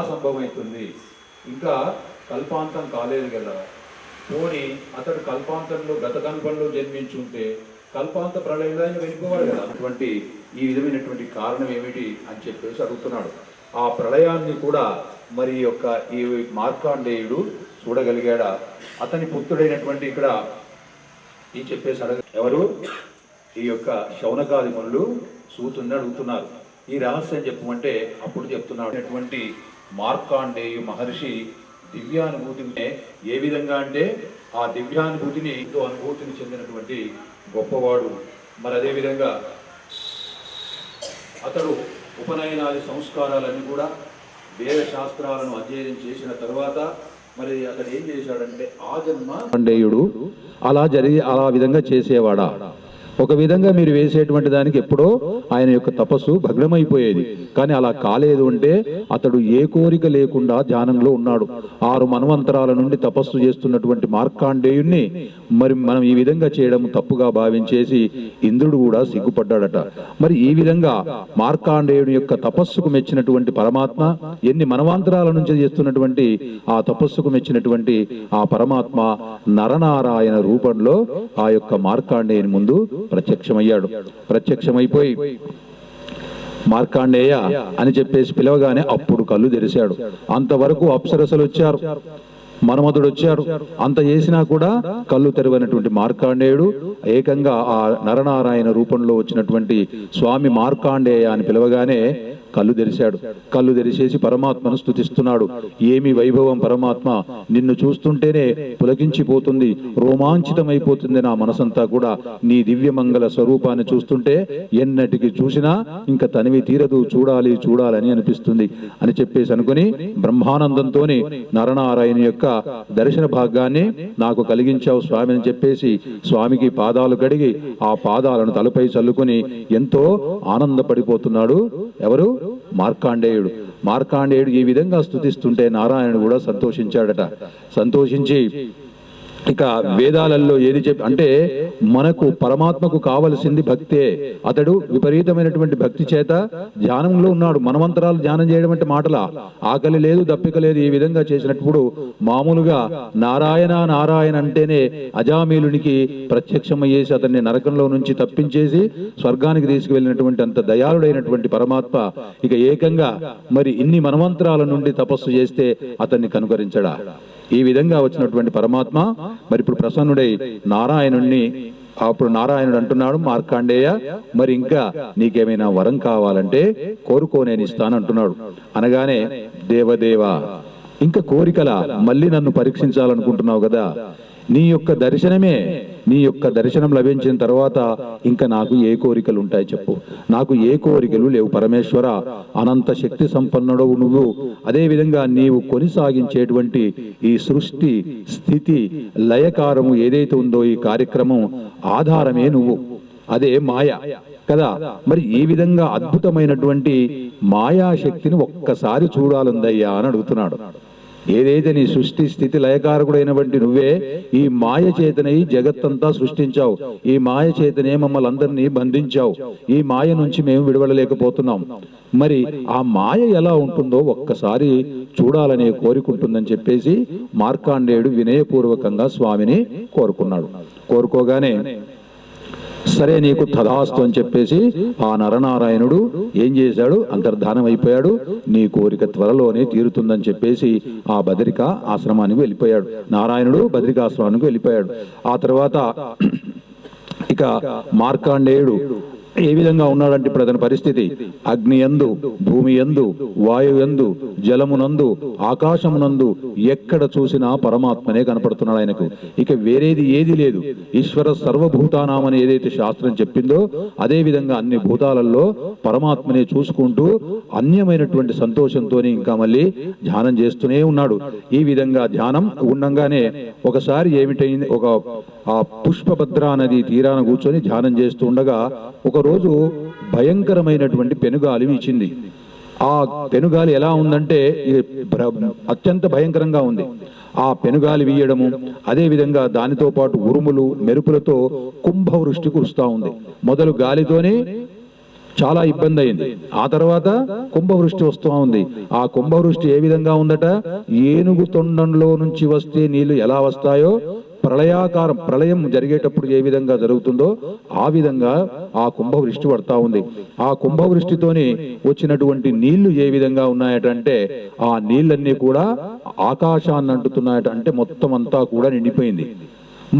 సంభవమవుతుంది? ఇంకా కల్పాంతం కాలేదు కదా, పోని అతడు కల్పాంతంలో గత కల్పంలో జన్మించుంటే కల్పాంత ప్రళయంలో ఆయన వెళ్ళిపోవాలి కదా. అటువంటి ఈ విధమైనటువంటి కారణం ఏమిటి అని చెప్పేసి అడుగుతున్నాడు. ఆ ప్రళయాన్ని కూడా మరి యొక్క ఈ మార్కాండేయుడు చూడగలిగాడా? అతని పుత్రుడైనటువంటి ఇక్కడ ఈ చెప్పేసి ఎవరు? ఈ యొక్క శౌనకాది మునులు సూతుని అడుగుతున్నారు, ఈ రహస్యం చెప్పమంటే అప్పుడు చెప్తున్నాడు. అటువంటి మార్కాండేయు మహర్షి దివ్యానుభూతిని ఏ విధంగా అంటే ఆ దివ్యానుభూతిని అనుభూతిని చెందినటువంటి గొప్పవాడు. మరి అదేవిధంగా అతడు ఉపనయనాది సంస్కారాలన్నీ కూడా వేద శాస్త్రాలను అధ్యయనం చేసిన తర్వాత మరి అతడు ఏం చేశాడంటే ఆ జన్మ మార్కాండేయుడు అలా విధంగా చేసేవాడా? ఒక విధంగా మీరు వేసేటువంటి దానికి ఎప్పుడో ఆయన యొక్క తపస్సు భగ్నమైపోయేది. కానీ అలా కాలేదు అంటే అతడు ఏ కోరిక లేకుండా ధ్యానంలో ఉన్నాడు. 6 మన్వంతరాల నుండి తపస్సు చేస్తున్నటువంటి మార్కాండేయుణ్ణి మరి మనం ఈ విధంగా చేయడం తప్పుగా భావించేసి ఇంద్రుడు కూడా సిగ్గుపడ్డాడట. మరి ఈ విధంగా మార్కాండేయుని యొక్క తపస్సుకు మెచ్చినటువంటి పరమాత్మ, ఎన్ని మనవాంతరాల నుంచి చేస్తున్నటువంటి ఆ తపస్సుకు మెచ్చినటువంటి ఆ పరమాత్మ నరనారాయణ రూపంలో ఆ యొక్క మార్కాండేయుని ముందు ప్రత్యక్షమయ్యాడు. ప్రత్యక్షమైపోయి మార్కాండేయ అని చెప్పేసి పిలవగానే అప్పుడు కళ్ళు తెరిచాడు. అంతవరకు అప్సరసలు వచ్చారు, మన్మధుడు వచ్చారు, అంత చేసినా కూడా కళ్ళు తెరవనటువంటి మార్కాండేయుడు ఏకంగా ఆ నరనారాయణ రూపంలో వచ్చినటువంటి స్వామి మార్కాండేయ అని పిలవగానే కళ్ళు తెరిచాడు. కళ్ళు తెరిచేసి పరమాత్మను స్తుతిస్తున్నాడు. ఏమి వైభవం పరమాత్మ, నిన్ను చూస్తుంటేనే పులకించిపోతుంది, రోమాంచితమైపోతుంది నా మనసంతా కూడా. నీ దివ్యమంగళ స్వరూపాన్ని చూస్తుంటే ఎన్నటికి చూసినా ఇంకా తనివి తీరదు, చూడాలి చూడాలని అనిపిస్తుంది అని చెప్పేసి అనుకుని బ్రహ్మానందంతో నరనారాయణ యొక్క దర్శన భాగ్యాన్ని నాకు కలిగించావు స్వామి అని చెప్పేసి స్వామికి పాదాలు కడిగి ఆ పాదాలను తలపై చల్లుకుని ఎంతో ఆనందపడిపోతున్నాడు. ఎవరు? మార్కాండేయుడు. మార్కాండేయుడు ఈ విధంగా స్తుతిస్తుంటే నారాయణుడు కూడా సంతోషించాడట. సంతోషించి ఇక వేదాలలో ఏది అంటే మనకు పరమాత్మకు కావలసింది భక్తే. అతడు విపరీతమైనటువంటి భక్తి చేత ధ్యానంలో ఉన్నాడు. మనమంతరాలు ధ్యానం చేయడం అంటే మాటలా, ఆకలి లేదు దప్పిక లేదు ఈ విధంగా చేసినప్పుడు మామూలుగా నారాయణ నారాయణ అంటేనే అజామీలునికి ప్రత్యక్షమయ్యేసి అతన్ని నరకంలో నుంచి తప్పించేసి స్వర్గానికి తీసుకువెళ్ళినటువంటి అంత దయాళుడైనటువంటి పరమాత్మ ఇక ఏకంగా మరి ఇన్ని మనమంతరాల నుండి తపస్సు చేస్తే అతన్ని కనుకరించడా? ఈ విధంగా వచ్చినటువంటి పరమాత్మ మరి ఇప్పుడు ప్రసన్నుడై నారాయణుణ్ణి అప్పుడు నారాయణుడు అంటున్నాడు, మార్కాండేయ మరి ఇంకా నీకేమైనా వరం కావాలంటే కోరుకో, నేను ఇస్తానంటున్నాడు. అనగానే దేవదేవ ఇంకా కోరికలా, మళ్ళీ నన్ను పరీక్షించాలనుకుంటున్నావు కదా, నీ యొక్క దర్శనం లభించిన తర్వాత ఇంకా నాకు ఏ కోరికలు ఉంటాయి చెప్పు. నాకు ఏ కోరికలు లేవు పరమేశ్వర, అనంత శక్తి సంపన్నుడవు నువ్వు. అదేవిధంగా నీవు కొనసాగించేటువంటి ఈ సృష్టి స్థితి లయకారము ఏదైతే ఉందో ఈ కార్యక్రమం ఆధారమే నువ్వు, అదే మాయ కదా. మరి ఈ విధంగా అద్భుతమైనటువంటి మాయాశక్తిని ఒక్కసారి చూడాలందయ్యా అని అడుగుతున్నాడు. ఏదైతే నీ సృష్టి స్థితి లయకారకుడైనటువంటి నువ్వే ఈ మాయ చేతనై జగత్తంతా సృష్టించావు, ఈ మాయ చేతనే మమ్మల్ని అందరినీ బంధించావు, ఈ మాయ నుంచి మేము విడవడలేకపోతున్నాం. మరి ఆ మాయ ఎలా ఉంటుందో ఒక్కసారి చూడాలనే కోరుకుంటుందని చెప్పేసి మార్కాండేయుడు వినయపూర్వకంగా స్వామిని కోరుకున్నాడు. కోరుకోగానే సరే నీకు తదాస్తు అని చెప్పేసి ఆ నరనారాయణుడు ఏం చేశాడు? అంతర్ధానం అయిపోయాడు. నీ కోరిక త్వరలోనే తీరుతుందని చెప్పేసి ఆ బదరిక ఆశ్రమానికి వెళ్ళిపోయాడు. నారాయణుడు బదరిక ఆశ్రమానికి వెళ్ళిపోయాడు. ఆ తర్వాత ఇక మార్కాండేయుడు ఏ విధంగా ఉన్నాడంటే ఇప్పుడు అతని పరిస్థితి అగ్ని యందు, భూమి యందు, వాయు యందు, జలమునందు, ఆకాశమునందు ఎక్కడ చూసినా పరమాత్మనే కనపడుతున్నాడు ఆయనకు. ఇక వేరేది ఏది లేదు. ఈశ్వర సర్వభూతానామని ఏదైతే శాస్త్రం చెప్పిందో అదే విధంగా అన్ని భూతాలలో పరమాత్మనే చూసుకుంటూ అన్యమైనటువంటి సంతోషంతో ఇంకా మళ్ళీ ధ్యానం చేస్తూనే ఉన్నాడు. ఈ విధంగా ధ్యానం ఉండగానే ఒకసారి ఏమిటైంది, ఒక ఆ పుష్పభద్రా నది తీరాన కూర్చొని ధ్యానం చేస్తూ ఉండగా ఒకరోజు భయంకరమైనటువంటి పెనుగాలి వీచింది. ఆ పెనుగాలి ఎలా ఉందంటే అత్యంత భయంకరంగా ఉంది. ఆ పెనుగాలి వీయడము, అదే విధంగా దానితో పాటు ఉరుములు మెరుపులతో కుంభవృష్టి కురుస్తా ఉంది. మొదలు గాలితోనే చాలా ఇబ్బంది అయింది. ఆ తర్వాత కుంభవృష్టి వస్తూ ఉంది. ఆ కుంభవృష్టి ఏ విధంగా ఉందట, ఏనుగు తొండంలో నుంచి వస్తే నీళ్లు ఎలా వస్తాయో, ప్రళయం జరిగేటప్పుడు ఏ విధంగా జరుగుతుందో ఆ విధంగా ఆ కుంభవృష్టి పడతా ఉంది. ఆ కుంభవృష్టితోని వచ్చినటువంటి నీళ్లు ఏ విధంగా ఉన్నాయటంటే, ఆ నీళ్ళన్నీ కూడా ఆకాశాన్ని అంటుతున్నాయట. అంటే మొత్తం అంతా కూడా నిండిపోయింది.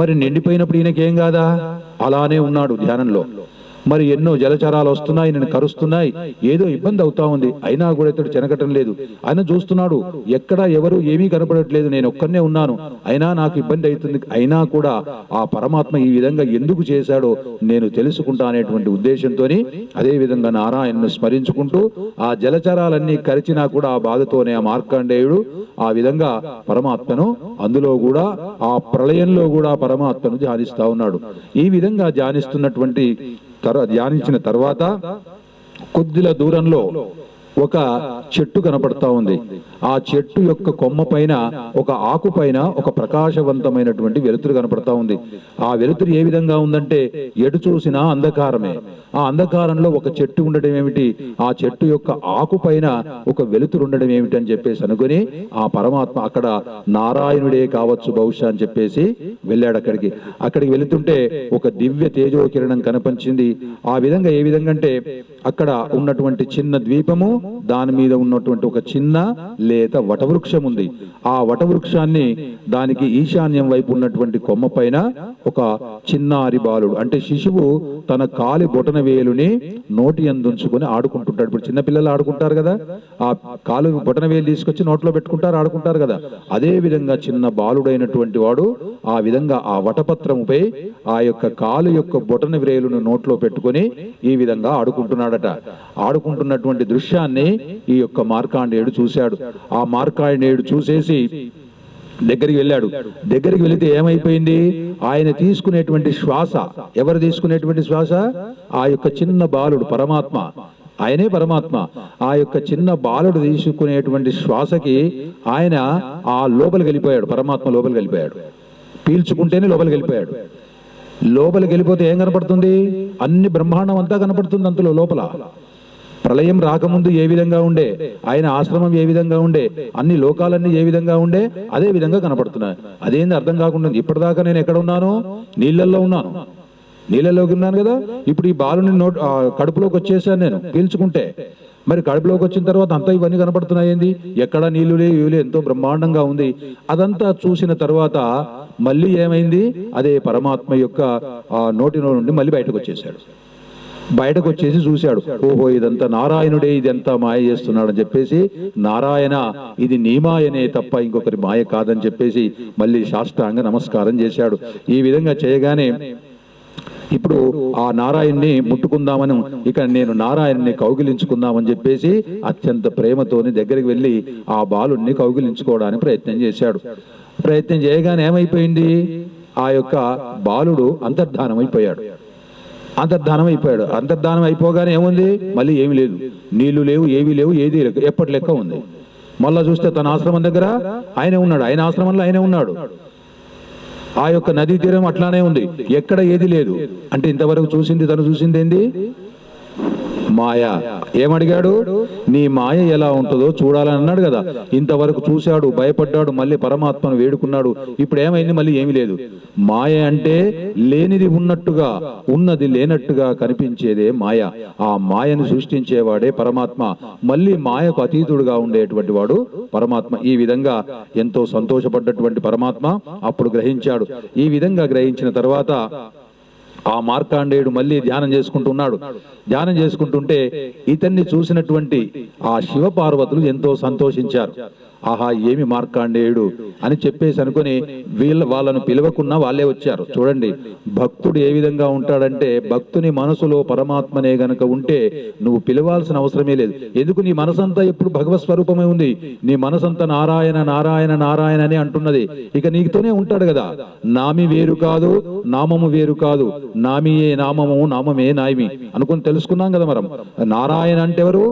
మరి నిండిపోయినప్పుడు ఈయనకేం కాదా, అలానే ఉన్నాడు ధ్యానంలో. మరి ఎన్నో జలచరాలు వస్తున్నాయి, నేను కరుస్తున్నాయి, ఏదో ఇబ్బంది అవుతా ఉంది. అయినా కూడా ఇతడు చెనకటం లేదు. ఆయన చూస్తున్నాడు, ఎక్కడ ఎవరు ఏమీ కనపడట్లేదు, నేను ఒక్కనే ఉన్నాను, అయినా నాకు ఇబ్బంది అవుతుంది. అయినా కూడా ఆ పరమాత్మ ఈ విధంగా ఎందుకు చేశాడో నేను తెలుసుకుంటా అనేటువంటి ఉద్దేశంతో అదే విధంగా నారాయణను స్మరించుకుంటూ ఆ జలచరాలన్నీ కరిచినా కూడా ఆ బాధతోనే ఆ మార్కండేయుడు ఆ విధంగా పరమాత్మను, అందులో కూడా ఆ ప్రళయంలో కూడా పరమాత్మను ధ్యానిస్తా ఉన్నాడు. ఈ విధంగా ధ్యానించిన తర్వాత కొద్దిల దూరంలో ఒక చెట్టు కనపడతా ఉంది. ఆ చెట్టు యొక్క కొమ్మ పైన, ఒక ఆకు పైన ఒక ప్రకాశవంతమైనటువంటి వెలుతురు కనపడతా ఉంది. ఆ వెలుతురు ఏ విధంగా ఉందంటే, ఎటు చూసినా అంధకారమే. ఆ అంధకారంలో ఒక చెట్టు ఉండడం ఏమిటి, ఆ చెట్టు యొక్క ఆకు పైన ఒక వెలుతురు ఉండడం ఏమిటి అని చెప్పేసి అనుకుని ఆ పరమాత్మ అక్కడ నారాయణుడే కావచ్చు బహుశా అని చెప్పేసి వెళ్ళాడు. అక్కడికి వెళుతుంటే ఒక దివ్య తేజో కిరణం కనిపించింది. ఆ విధంగా ఏ విధంగా అంటే, అక్కడ ఉన్నటువంటి చిన్న ద్వీపము, దాని మీద ఉన్నటువంటి ఒక చిన్న లేత వటవృక్షం ఉంది. ఆ వటవృక్షాన్ని, దానికి ఈశాన్యం వైపు ఉన్నటువంటి కొమ్మ పైన ఒక చిన్నారి బాలుడు, అంటే శిశువు తన కాలి బొటన వేలుని నోటి అందుంచుకొని ఆడుకుంటుంటాడు. ఇప్పుడు చిన్నపిల్లలు ఆడుకుంటారు కదా, ఆ కాలు బొటన వేలు తీసుకొచ్చి నోట్లో పెట్టుకుంటారు, ఆడుకుంటారు కదా. అదే విధంగా చిన్న బాలుడైనటువంటి వాడు ఆ విధంగా ఆ వటపత్రముపై ఆ యొక్క కాలు యొక్క బొటన వేలును నోట్లో పెట్టుకొని ఈ విధంగా ఆడుకుంటున్నాడట. ఆడుకుంటున్నటువంటి దృశ్యాన్ని ఈ యొక్క మార్కాండేయుడు చూశాడు. ఆ మార్కాండేయుడు చూసేసి దగ్గరికి వెళ్ళాడు. దగ్గరికి వెళితే ఏమైపోయింది, ఆయన తీసుకునేటువంటి శ్వాస, ఎవరు తీసుకునేటువంటి శ్వాస, ఆ యొక్క చిన్న బాలుడు పరమాత్మ, ఆయనే పరమాత్మ. ఆ యొక్క చిన్న బాలుడు తీసుకునేటువంటి శ్వాసకి ఆయన ఆ లోపలికి వెళ్ళిపోయాడు. పరమాత్మ లోపలికి వెళ్ళిపోయాడు. పీల్చుకుంటేనే లోపలికి వెళ్ళిపోయాడు. లోపలికి వెళ్ళిపోతే ఏం కనపడుతుంది, అన్ని బ్రహ్మాండం అంతా కనపడుతుంది. అంతలో లోపల ప్రళయం రాకముందు ఏ విధంగా ఉండే, ఆయన ఆశ్రమం ఏ విధంగా ఉండే, అన్ని లోకాలన్నీ ఏ విధంగా ఉండే, అదే విధంగా కనపడుతున్నాయి. అదేంది అర్థం కాకుండా, ఇప్పటిదాకా నేను ఎక్కడ ఉన్నాను, నీళ్ళల్లో ఉన్నాను, నీళ్ళలోకి ఉన్నాను కదా. ఇప్పుడు ఈ బాలుని కడుపులోకి వచ్చేసాను నేను పీల్చుకుంటే. మరి కడుపులోకి వచ్చిన తర్వాత అంతా ఇవన్నీ కనపడుతున్నాయి. ఏంది, ఎక్కడ నీళ్లు లేవు, ఎంతో బ్రహ్మాండంగా ఉంది. అదంతా చూసిన తర్వాత మళ్ళీ ఏమైంది, అదే పరమాత్మ యొక్క నోటిలో నుండి మళ్ళీ బయటకు వచ్చేసాడు. బయటకు వచ్చేసి చూశాడు, ఓహో ఇదంతా నారాయణుడే, ఇదంతా మాయ చేస్తున్నాడు అని చెప్పేసి, నారాయణ ఇది నీ మాయనే తప్ప ఇంకొకరి మాయ కాదని చెప్పేసి మళ్ళీ సాష్టాంగ నమస్కారం చేశాడు. ఈ విధంగా చేయగానే ఇప్పుడు ఆ నారాయణ్ణి ముట్టుకుందామని, ఇక నేను నారాయణ్ణి కౌగిలించుకుందామని చెప్పేసి అత్యంత ప్రేమతోని దగ్గరికి వెళ్ళి ఆ బాలుణ్ణి కౌగిలించుకోవడానికి ప్రయత్నం చేశాడు. ప్రయత్నం చేయగానే ఏమైపోయింది, ఆ యొక్క బాలుడు అంతర్ధానం అయిపోయాడు. అంతర్ధానం అయిపోగానే ఏముంది, మళ్ళీ ఏమి లేదు, నీళ్లు లేవు, ఏవి లేవు, ఏది లేవు, ఎప్పటి లెక్క ఉంది. మళ్ళా చూస్తే తన ఆశ్రమం దగ్గర ఆయన ఉన్నాడు, ఆయన ఆశ్రమంలో ఆయనే ఉన్నాడు. ఆ యొక్క నదీ తీరం అట్లానే ఉంది, ఎక్కడ ఏది లేదు. అంటే ఇంతవరకు తను చూసింది ఏంది, మాయ. ఏమడిగాడు, నీ మాయ ఎలా ఉంటుందో చూడాలని అన్నాడు కదా. ఇంతవరకు చూశాడు, భయపడ్డాడు, మళ్ళీ పరమాత్మను వేడుకున్నాడు. ఇప్పుడు ఏమైంది, మళ్ళీ ఏమీ లేదు. మాయ అంటే లేనిది ఉన్నట్టుగా, ఉన్నది లేనట్టుగా కనిపించేదే మాయ. ఆ మాయను సృష్టించేవాడే పరమాత్మ. మళ్ళీ మాయకు అతీతుడుగా ఉండేటువంటి వాడు పరమాత్మ. ఈ విధంగా ఎంతో సంతోషపడ్డటువంటి పరమాత్మ అప్పుడు గ్రహించాడు. ఈ విధంగా గ్రహించిన తర్వాత ఆ మార్కాండేయుడు మళ్ళీ ధ్యానం చేసుకుంటున్నాడు. ధ్యానం చేసుకుంటుంటే ఇతన్ని చూసినటువంటి ఆ శివపార్వతులు ఎంతో సంతోషించారు. ఆహా ఏమి మార్కాండేయుడు అని చెప్పేసి అనుకుని వాళ్ళను పిలవకున్నా వాళ్ళే వచ్చారు. చూడండి, భక్తుడు ఏ విధంగా ఉంటాడంటే, భక్తుని మనసులో పరమాత్మనే గనక ఉంటే నువ్వు పిలవాల్సిన అవసరమే లేదు. ఎందుకు, నీ మనసంతా ఎప్పుడు భగవత్ స్వరూపమే ఉంది. నీ మనసంతా నారాయణ నారాయణ నారాయణ అని అంటున్నది. ఇక నీతోనే ఉంటాడు కదా. నామి వేరు కాదు, నామము వేరు కాదు, నామియే నామము, నామమే నాయమి అనుకుని తెలుసుకున్నాం కదా. మనం నారాయణ అంటే ఎవరు,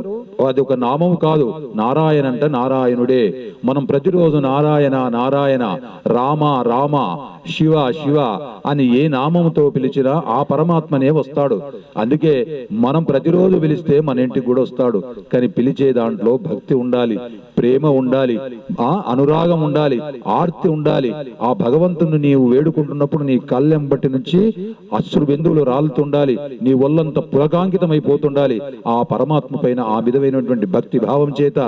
అది ఒక నామం కాదు, నారాయణ అంటే నారాయణుడే. మనం ప్రతిరోజు నారాయణ నారాయణ, రామ రామ, శివ శివ అని ఏ నామంతో పిలిచినా ఆ పరమాత్మనే వస్తాడు. అందుకే మనం ప్రతిరోజు పిలిస్తే మన ఇంటికి కూడా వస్తాడు. కానీ పిలిచే దాంట్లో భక్తి ఉండాలి, ప్రేమ ఉండాలి, అనురాగం ఉండాలి, ఆర్తి ఉండాలి. ఆ భగవంతుని నీవు వేడుకుంటున్నప్పుడు నీ కళ్ళెంబటి నుంచి అశ్రు బిందువులు రాలుతుండాలి, నీ ఒళ్ళంతా పులకాంకితం అయిపోతుండాలి. ఆ పరమాత్మ పైన ఆ విధమైనటువంటి భక్తి భావం చేత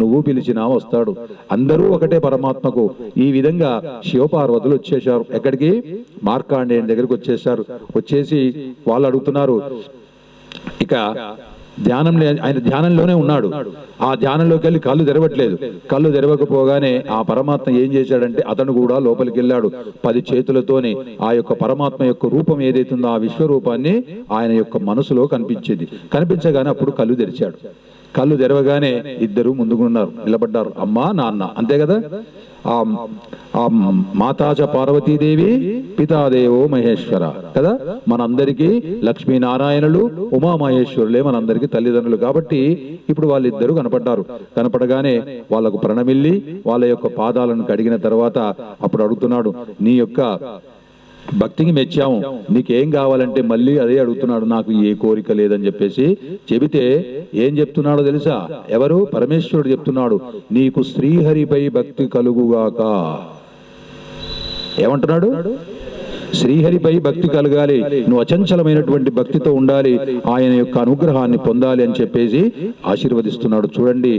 నువ్వు పిలిచినా వస్తాడు. అందరూ ఒకటే పరమాత్మకు. ఈ విధంగా శివపార్వతులు వచ్చేశారు. ఎక్కడికి? మార్కాండేయుని దగ్గరికి వచ్చేశారు. వచ్చేసి వాళ్ళు అడుగుతున్నారు, ఇక ఆయన ధ్యానంలోనే ఉన్నాడు. ఆ ధ్యానంలోకి వెళ్ళి కళ్ళు తెరవట్లేదు. కళ్ళు తెరవకపోగానే ఆ పరమాత్మ ఏం చేశాడంటే అతను కూడా లోపలికి వెళ్ళాడు. 10 చేతులతోని ఆ యొక్క పరమాత్మ యొక్క రూపం ఏదైతుందో ఆ విశ్వరూపాన్ని ఆయన యొక్క మనసులో కనిపించేది. కనిపించగానే అప్పుడు కళ్ళు తెరిచాడు. కళ్ళు తెరవగానే ఇద్దరు ముందుకున్నారు, నిలబడ్డారు, అమ్మా నాన్న, అంతే కదా. ఆ మాతాచ పార్వతీదేవి, పితాదేవో మహేశ్వర కదా. మనందరికీ లక్ష్మీనారాయణులు, ఉమామహేశ్వరులే మనందరికీ తల్లిదండ్రులు. కాబట్టి ఇప్పుడు వాళ్ళిద్దరూ కనపడ్డారు. కనపడగానే వాళ్ళకు ప్రణమిల్లి వాళ్ళ యొక్క పాదాలను కడిగిన తర్వాత అప్పుడు అడుగుతున్నాడు, నీ యొక్క భక్తికి మెచ్చాము, నీకేం కావాలంటే మళ్ళీ అదే అడుగుతున్నాడు, నాకు ఏ కోరిక లేదని చెప్పేసి చెబితే ఏం చెప్తున్నాడో తెలుసా? ఎవరు? పరమేశ్వరుడు చెప్తున్నాడు, నీకు శ్రీహరిపై భక్తి కలుగుగాక. ఏమంటున్నాడు? శ్రీహరిపై భక్తి కలగాలి, నువ్వు అచంచలమైనటువంటి భక్తితో ఉండాలి, ఆయన యొక్క అనుగ్రహాన్ని పొందాలి అని చెప్పేసి ఆశీర్వదిస్తున్నాడు. చూడండి,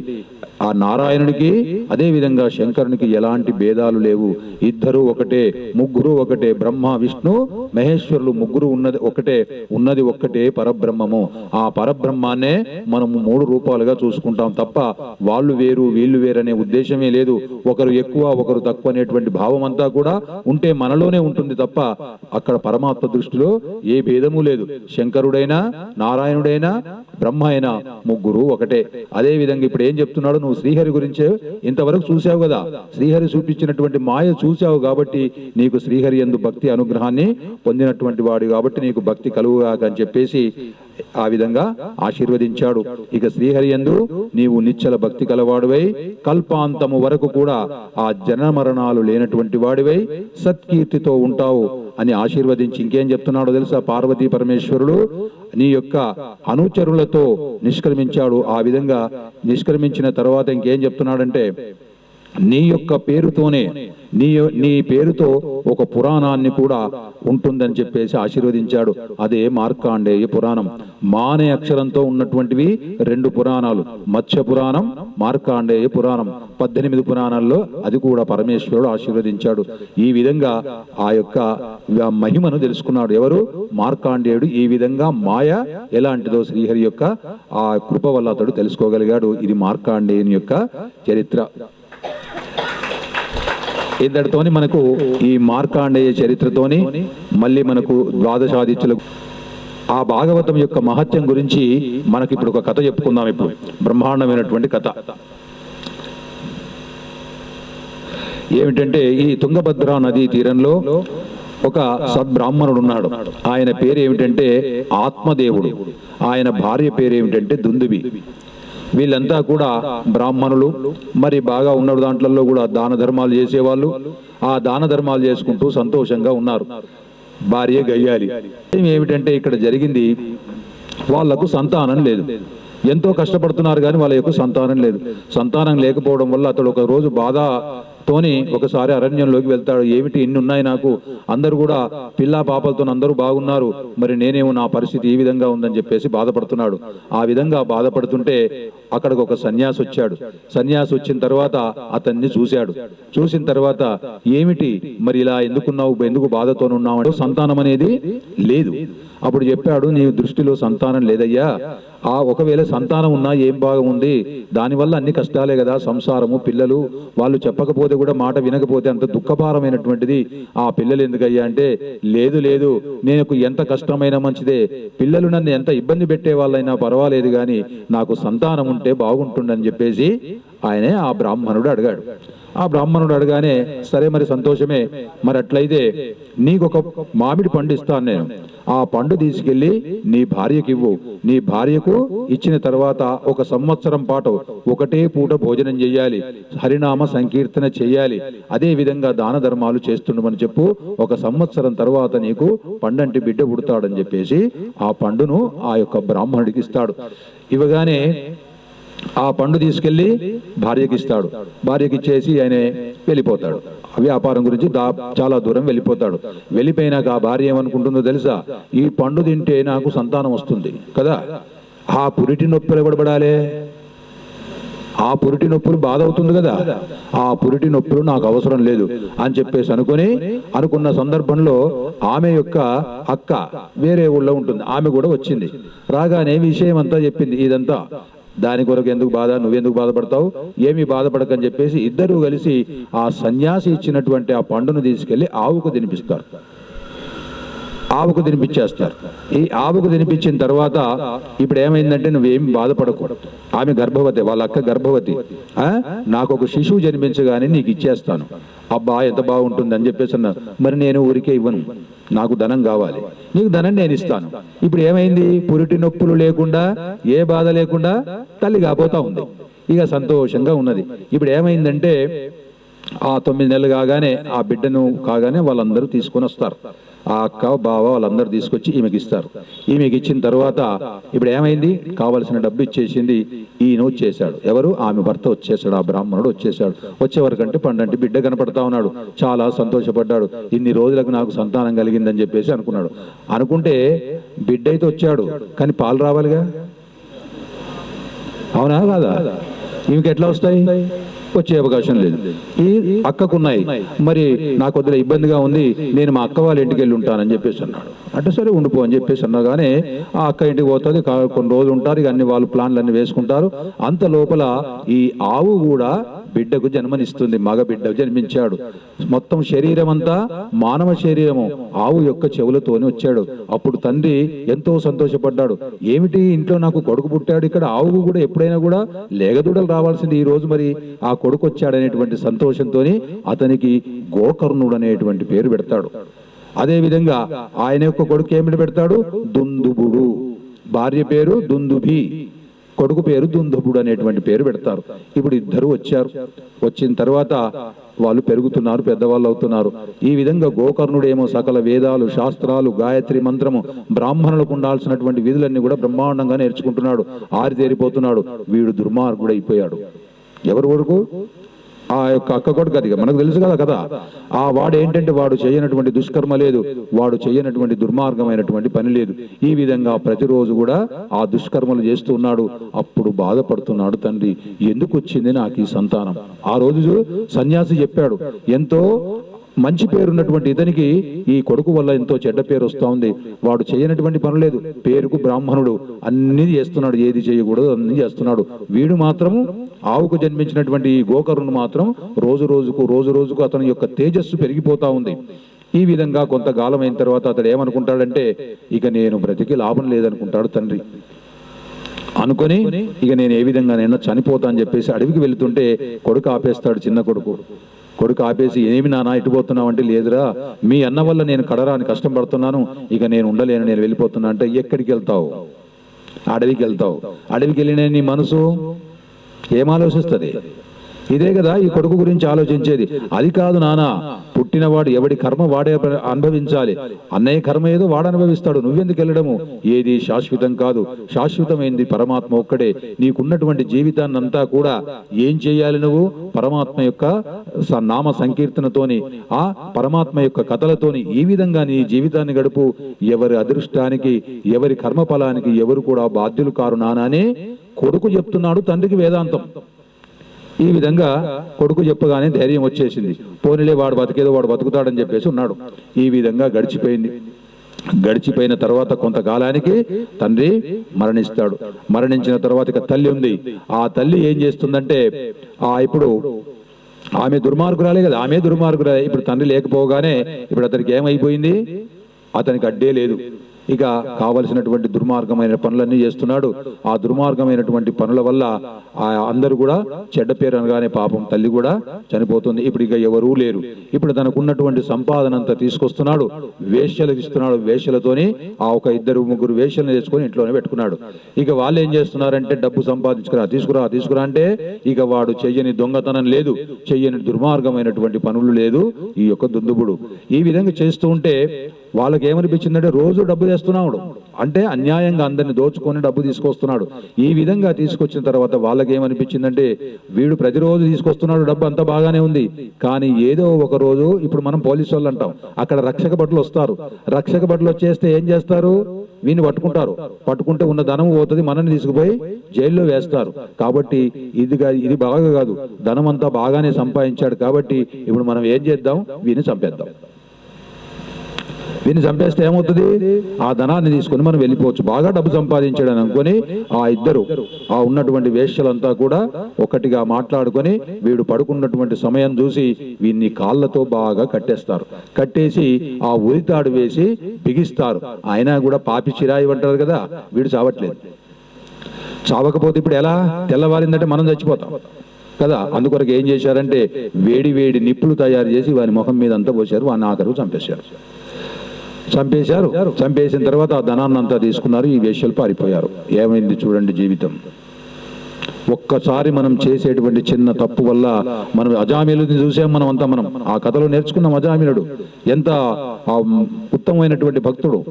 ఆ నారాయణునికి అదే విధంగా శంకరునికి ఎలాంటి భేదాలు లేవు. ఇద్దరు ఒకటే, ముగ్గురు ఒకటే. బ్రహ్మ విష్ణు మహేశ్వరులు ముగ్గురు ఉన్నది ఒక్కటే పరబ్రహ్మము. ఆ పరబ్రహ్మాన్నే మనము 3 రూపాలుగా చూసుకుంటాం తప్ప వాళ్ళు వేరు వీళ్ళు వేరు అనే ఉద్దేశమే లేదు. ఒకరు ఎక్కువ ఒకరు తక్కువ అనేటువంటి భావం అంతా కూడా ఉంటే మనలోనే ఉంటుంది తప్ప అక్కడ పరమాత్మ దృష్టిలో ఏ భేదము లేదు. శంకరుడైనా నారాయణుడైనా బ్రహ్మ అయినా ముగ్గురు ఒకటే. అదే విధంగా ఇప్పుడు ఏం చెప్తున్నాడు? నువ్వు శ్రీహరి గురించే ఇంతవరకు చూసావు కదా, శ్రీహరి చూపించినటువంటి మాయ చూసావు కాబట్టి నీకు శ్రీహరి యందు భక్తి అనుగ్రహాన్ని పొందినటువంటి వాడు కాబట్టి నీకు భక్తి కలుగుగాక అని చెప్పేసి ఆ విధంగా ఆశీర్వదించాడు. ఇక శ్రీహరి యందు నీవు నిశ్చల భక్తి కలవాడివై కల్పాంతము వరకు కూడా ఆ జనన మరణాలు లేనటువంటి వాడివై సత్కీర్తితో ఉంటావు అని ఆశీర్వదించి ఇంకేం చెప్తున్నాడో తెలుసా? పార్వతీ పరమేశ్వరుడు నీ యొక్క అనుచరులతో నిష్క్రమించాడు. ఆ విధంగా నిష్క్రమించిన తర్వాత ఇంకేం చెప్తున్నాడంటే, నీ యొక్క పేరుతోనే నీ పేరుతో ఒక పురాణాన్ని కూడా ఉంటుందని చెప్పేసి ఆశీర్వదించాడు. అదే మార్కాండేయ పురాణం. మా అనే అక్షరంతో ఉన్నటువంటివి 2 పురాణాలు, మత్స్య పురాణం, మార్కాండేయ పురాణం. 18 పురాణాల్లో అది కూడా పరమేశ్వరుడు ఆశీర్వదించాడు. ఈ విధంగా ఆ యొక్క మహిమను తెలుసుకున్నాడు. ఎవరు? మార్కాండేయుడు. ఈ విధంగా మాయ ఎలాంటిదో శ్రీహరి యొక్క ఆ కృప వల్ల అతడు తెలుసుకోగలిగాడు. ఇది మార్కాండేయుని యొక్క చరిత్ర. ఇంతటితోని మనకు ఈ మార్కాండేయ చరిత్రతోని మళ్ళీ మనకు ద్వాదశాదిత్యులకు ఆ భాగవతం యొక్క మహత్యం గురించి మనకి ఇప్పుడు ఒక కథ చెప్పుకుందాం. ఇప్పుడు బ్రహ్మాండమైనటువంటి కథ ఏమిటంటే, ఈ తుంగభద్ర నదీ తీరంలో ఒక సద్బ్రాహ్మణుడు ఉన్నాడు. ఆయన పేరు ఏమిటంటే ఆత్మదేవుడు. ఆయన భార్య పేరు ఏమిటంటే దుందుబి. వీళ్ళంతా కూడా బ్రాహ్మణులు. మరి బాగా ఉన్న దాంట్లో కూడా దాన ధర్మాలు చేసేవాళ్ళు. ఆ దాన ధర్మాలు చేసుకుంటూ సంతోషంగా ఉన్నారు. భార్య గయ్యాలి. ఏమిటంటే ఇక్కడ జరిగింది, వాళ్లకు సంతానం లేదు. ఎంతో కష్టపడుతున్నారు కానీ వాళ్ళ యొక్క సంతానం లేదు. సంతానం లేకపోవడం వల్ల అతడు ఒక రోజు బాధతోని ఒకసారి అరణ్యంలోకి వెళ్తాడు. ఏమిటి ఇన్ని ఉన్నాయి నాకు, అందరూ కూడా పిల్లా పాపలతో అందరూ బాగున్నారు, మరి నేనేమో నా పరిస్థితి ఈ విధంగా ఉందని చెప్పేసి బాధపడుతున్నాడు. ఆ విధంగా బాధపడుతుంటే అక్కడికి ఒక సన్యాసి వచ్చాడు. సన్యాసి వచ్చిన తర్వాత అతన్ని చూశాడు. చూసిన తర్వాత ఏమిటి మరి ఇలా ఎందుకున్నావు, ఎందుకు బాధతోనున్నావు అంటే, సంతానం అనేది లేదు. అప్పుడు చెప్పాడు, నీ దృష్టిలో సంతానం లేదయ్యా, ఒకవేళ సంతానం ఉన్నా ఏం బాగుంది, దానివల్ల అన్ని కష్టాలే కదా, సంసారము, పిల్లలు, వాళ్ళు చెప్పకపోతే కూడా మాట వినకపోతే అంత దుఃఖభారమైనటువంటిది, ఆ పిల్లలు ఎందుకయ్యా అంటే, లేదు లేదు, నేను ఎంత కష్టమైనా మంచిదే, పిల్లలు నన్ను ఎంత ఇబ్బంది పెట్టే వాళ్ళైనా పర్వాలేదు కానీ నాకు సంతానం ఉంటే బాగుంటుందని చెప్పేసి ఆయనే ఆ బ్రాహ్మణుడు అడిగాడు. ఆ బ్రాహ్మణుడు అడగానే సరే మరి సంతోషమే, మరి అట్లయితే నీకొక మామిడి పండు ఇస్తాను నేను, ఆ పండు తీసుకెళ్ళి నీ భార్యకి ఇవ్వు, నీ భార్యకు ఇచ్చిన తర్వాత 1 సంవత్సరం పాటు ఒకటే పూట భోజనం చేయాలి, హరినామ సంకీర్తన చేయాలి, అదే విధంగా దాన ధర్మాలు చేస్తుండమని చెప్పు, 1 సంవత్సరం తర్వాత నీకు పండంటి బిడ్డ పుడతాడని చెప్పేసి ఆ పండును ఆ యొక్క బ్రాహ్మణుడికి ఇస్తాడు. ఇవ్వగానే ఆ పండు తీసుకెళ్లి భార్యకి ఇస్తాడు. భార్యకి ఇచ్చేసి ఆయన వెళ్ళిపోతాడు. వ్యాపారం గురించి చాలా దూరం వెళ్ళిపోతాడు. వెళ్ళిపోయినాక ఆ భార్య ఏమనుకుంటుందో తెలుసా? ఈ పండు తింటే నాకు సంతానం వస్తుంది కదా, ఆ పురిటి నొప్పులు ఎవడబడాలి, ఆ పురిటి నొప్పులు బాధ అవుతుంది కదా, ఆ పురిటి నొప్పులు నాకు అవసరం లేదు అని చెప్పేసి అనుకున్న సందర్భంలో ఆమె యొక్క అక్క వేరే ఊళ్ళో ఉంటుంది, ఆమె కూడా వచ్చింది. రాగానే విషయం అంతా చెప్పింది. ఇదంతా దాని కొరకు ఎందుకు బాధ, నువ్వెందుకు బాధపడతావు, ఏమీ బాధపడకని చెప్పేసి ఇద్దరూ కలిసి ఆ సన్యాసి ఇచ్చినటువంటి ఆ పండును తీసుకెళ్లి ఆవుకు తినిపిస్తారు. ఆవుకు తినిపించేస్తారు. ఈ ఆవుకు తినిపించిన తర్వాత ఇప్పుడు ఏమైందంటే నువ్వేమి బాధపడకూడదు, ఆమె గర్భవతి, వాళ్ళ అక్క గర్భవతి, నాకు ఒక శిశువు జన్మించగానే నీకు ఇచ్చేస్తాను. అబ్బా ఎంత బాగుంటుంది అని చెప్పేసి అన్నారు. మరి నేను ఊరికే ఇవ్వను, నాకు ధనం కావాలి, నీకు ధనం నేను ఇస్తాను. ఇప్పుడు ఏమైంది? పురిటి నొప్పులు లేకుండా ఏ బాధ లేకుండా తల్లి కాబోతా ఉంది, ఇక సంతోషంగా ఉన్నది. ఇప్పుడు ఏమైందంటే ఆ 9 నెలలు కాగానే ఆ బిడ్డను కాగానే వాళ్ళందరూ తీసుకొని వస్తారు. ఆ అక్క బావ వాళ్ళందరూ తీసుకొచ్చి ఈమెకి ఇస్తారు. ఈమెకి ఇచ్చిన తర్వాత ఇప్పుడు ఏమైంది? కావలసిన డబ్బు ఇచ్చేసింది. ఈయన వచ్చేసాడు. ఎవరు? ఆమె భర్త వచ్చేసాడు, ఆ బ్రాహ్మణుడు వచ్చేసాడు. వచ్చేవరకంటే పండంటి బిడ్డ కనపడతా ఉన్నాడు. చాలా సంతోషపడ్డాడు. ఇన్ని రోజులకు నాకు సంతానం కలిగిందని చెప్పేసి అనుకున్నాడు. అనుకుంటే బిడ్డ అయితే వచ్చాడు, కానీ పాలు రావాలిగా, అవునా కాదా? ఈమెకి ఎట్లా వస్తాయి? వచ్చే అవకాశం లేదు. ఈ అక్కకున్నాయి. మరి నాకు కొద్దిగా ఇబ్బందిగా ఉంది, నేను మా అక్క వాళ్ళ ఇంటికి వెళ్ళి ఉంటానని చెప్పేసి అన్నాడు. అంటే సరే ఉండిపో అని చెప్పేసి అన్నా. కానీ ఆ అక్క ఇంటికి పోతుంది, కొన్ని రోజులు ఉంటారు, ఇక అన్ని వాళ్ళు ప్లాన్లు అన్ని వేసుకుంటారు. అంత లోపల ఈ ఆవు కూడా బిడ్డకు జన్మనిస్తుంది. మగ బిడ్డ జన్మించాడు. మొత్తం శరీరం అంతా మానవ శరీరము ఆవు యొక్క చెవులతోనే వచ్చాడు. అప్పుడు తండ్రి ఎంతో సంతోషపడ్డాడు. ఏమిటి ఇంట్లో నాకు కొడుకు పుట్టాడు, ఇక్కడ ఆవుకు కూడా ఎప్పుడైనా కూడా లేగదూడలు రావాల్సింది, ఈ రోజు మరి ఆ కొడుకు వచ్చాడనేటువంటి సంతోషంతో అతనికి గోకర్ణుడు అనేటువంటి పేరు పెడతాడు. అదే విధంగా ఆయన యొక్క కొడుకు ఏమిటి పెడతాడు? దుందుబుడు. భార్య పేరు దుందుభి, కొడుకు పేరు దుందుబుడు అనేటువంటి పేరు పెడతారు. ఇప్పుడు ఇద్దరు వచ్చారు. వచ్చిన తర్వాత వాళ్ళు పెరుగుతున్నారు, పెద్దవాళ్ళు అవుతున్నారు. ఈ విధంగా గోకర్ణుడేమో సకల వేదాలు, శాస్త్రాలు, గాయత్రి మంత్రము, బ్రాహ్మణులకు ఉండాల్సినటువంటి విధులన్నీ కూడా బ్రహ్మాండంగా నేర్చుకుంటున్నాడు, ఆరితేరిపోతున్నాడు. వీడు దుర్మార్గుడు అయిపోయాడు. ఎవరి వరకు? ఆ యొక్క అక్క కొడుకు. అది మనకు తెలుసు కదా. ఆ వాడు ఏంటంటే వాడు చేయనటువంటి దుష్కర్మ లేదు, వాడు చేయనటువంటి దుర్మార్గమైనటువంటి పని లేదు. ఈ విధంగా ప్రతిరోజు కూడా ఆ దుష్కర్మలు చేస్తూ ఉన్నాడు. అప్పుడు బాధపడుతున్నాడు తండ్రి, ఎందుకు వచ్చింది నాకు ఈ సంతానం? ఆ రోజు సన్యాసి చెప్పాడు, ఎంతో మంచి పేరున్నటువంటి ఇతనికి ఈ కొడుకు వల్ల ఎంతో చెడ్డ పేరు వస్తూ ఉంది. వాడు చేయనటువంటి పని లేదు, పేరుకు బ్రాహ్మణుడు, అన్ని చేస్తున్నాడు, ఏది చేయకూడదు అన్ని చేస్తున్నాడు. వీడు మాత్రము ఆవుకు జన్మించినటువంటి ఈ గోకర్ణుడు మాత్రం రోజు రోజుకు అతని యొక్క తేజస్సు పెరిగిపోతా ఉంది. ఈ విధంగా కొంతకాలం అయిన తర్వాత అతడు ఏమనుకుంటాడంటే, ఇక నేను బ్రతికి లాభం లేదనుకుంటాడు తండ్రి. అనుకొని ఇక నేను ఏ విధంగానైనా చనిపోతా అని చెప్పేసి అడవికి వెళుతుంటే కొడుకు ఆపేస్తాడు. చిన్న కొడుకు ఆపేసి, ఏమి నానా ఇటు పోతున్నావు అంటే, లేదురా మీ అన్న వల్ల నేను కడరాని కష్టం పడుతున్నాను, ఇక నేను ఉండలేను, నేను వెళ్ళిపోతున్నా అంటే, ఎక్కడికి వెళ్తావు? అడవికి వెళ్తావు. అడవికి వెళ్ళిన నీ మనసు ఏం ఆలోచిస్తుంది? ఇదే కదా ఈ కొడుకు గురించి ఆలోచించేది. అది కాదు నానా, పుట్టినవాడు ఎవడి కర్మ వాడే అనుభవించాలి, అన్నయ్య కర్మ ఏదో వాడు అనుభవిస్తాడు, నువ్వెందుకు వెళ్ళడము? ఏది శాశ్వతం కాదు, శాశ్వతమైంది పరమాత్మ ఒక్కడే. నీకున్నటువంటి జీవితాన్ని అంతా కూడా ఏం చేయాలి? నువ్వు పరమాత్మ యొక్క నామ సంకీర్తనతోని, ఆ పరమాత్మ యొక్క కథలతోని ఈ విధంగా నీ జీవితాన్ని గడుపు. ఎవరి అదృష్టానికి, ఎవరి కర్మ ఫలానికి ఎవరు కూడా బాధ్యులు కారు నానానే కొడుకు చెప్తున్నాడు తండ్రికి వేదాంతం. ఈ విధంగా కొడుకు చెప్పగానే ధైర్యం వచ్చేసింది. పోనీలే వాడు బతికేదో వాడు బతుకుతాడని చెప్పేసి ఉన్నాడు. ఈ విధంగా గడిచిపోయింది. గడిచిపోయిన తర్వాత కొంతకాలానికి తండ్రి మరణిస్తాడు. మరణించిన తర్వాత ఇక తల్లి ఉంది. ఆ తల్లి ఏం చేస్తుందంటే, ఇప్పుడు ఆమె దుర్మార్గురాలే కదా, ఆమె దుర్మార్గురాలే. ఇప్పుడు తండ్రి లేకపోగానే ఇప్పుడు అతనికి ఏమైపోయింది? అతనికి అడ్డే లేదు. ఇక కావలసినటువంటి దుర్మార్గమైన పనులన్నీ చేస్తున్నాడు. ఆ దుర్మార్గమైనటువంటి పనుల వల్ల అందరూ కూడా చెడ్డ పేరు అనగానే పాపం తల్లి కూడా చనిపోతుంది. ఇప్పుడు ఇక ఎవరూ లేరు. ఇప్పుడు తనకున్నటువంటి సంపాదన అంతా తీసుకొస్తున్నాడు, వేశ్యలకు ఇస్తున్నాడు. వేశ్యలతోని ఆ ఒక 2-3 వేశ్యలను తెచ్చుకొని ఇంట్లోనే పెట్టుకున్నాడు. ఇక వాళ్ళు ఏం చేస్తున్నారంటే డబ్బు తీసుకురా అంటే ఇక వాడు చెయ్యని దొంగతనం లేదు, చెయ్యని దుర్మార్గమైనటువంటి పనులు లేదు ఈ యొక్క దుందుబుడు. ఈ విధంగా చేస్తూ ఉంటే వాళ్ళకి ఏమనిపించిందంటే రోజు డబ్బు తెస్తున్నాడు అంటే అన్యాయంగా అందరిని దోచుకొని డబ్బు తీసుకొస్తున్నాడు. ఈ విధంగా తీసుకొచ్చిన తర్వాత వాళ్ళకి ఏమనిపించిందంటే వీడు ప్రతిరోజు తీసుకొస్తున్నాడు డబ్బు, అంతా బాగానే ఉంది. కానీ ఏదో ఒక రోజు, ఇప్పుడు మనం పోలీసు వాళ్ళు అంటాం, అక్కడ రక్షక భటులు వస్తారు. రక్షక భటులు వచ్చేస్తే ఏం చేస్తారు? వీని పట్టుకుంటారు. పట్టుకుంటే ఉన్న ధనం పోతుంది, మనల్ని తీసుకుపోయి జైల్లో వేస్తారు. కాబట్టి ఇది బాగా కాదు, ధనం అంతా బాగానే సంపాదించాడు. కాబట్టి ఇప్పుడు మనం ఏం చేద్దాం? వీని చంపేద్దాం. వీని చంపేస్తే ఏమవుతుంది? ఆ ధనాన్ని తీసుకుని మనం వెళ్ళిపోవచ్చు. బాగా డబ్బు సంపాదించాడని అనుకుని ఆ ఉన్నటువంటి వేశ్యలంతా కూడా ఒకటిగా మాట్లాడుకొని వీడు పడుకున్నటువంటి సమయం చూసి వీన్ని కాళ్ళతో బాగా కట్టేస్తారు. కట్టేసి ఆ ఉరితాడు వేసి బిగిస్తారు. అయినా కూడా పాపి చిరాయి అంటారు కదా, వీడు చావట్లేదు. చావకపోతే ఇప్పుడు ఎలా? తెల్లవారిందంటే మనం చచ్చిపోతాం కదా. అందుకొరకు ఏం చేశారంటే వేడి వేడి నిప్పులు తయారు చేసి వాని ముఖం మీద అంతా పోశారు. వాడిని ఆఖరు చంపేశారు. చంపేసిన తర్వాత ఆ ధనాన్ని అంతా తీసుకున్నారు. ఈ వేశ్యలు పారిపోయారు. ఏమైంది చూడండి జీవితం. ఒక్కసారి మనం చేసేటువంటి చిన్న తప్పు వల్ల మనం అజామిలుని చూసాం. మనం ఆ కథలో నేర్చుకున్నాం. అజామిలుడు ఎంత ఉత్తమమైనటువంటి భక్తుడు.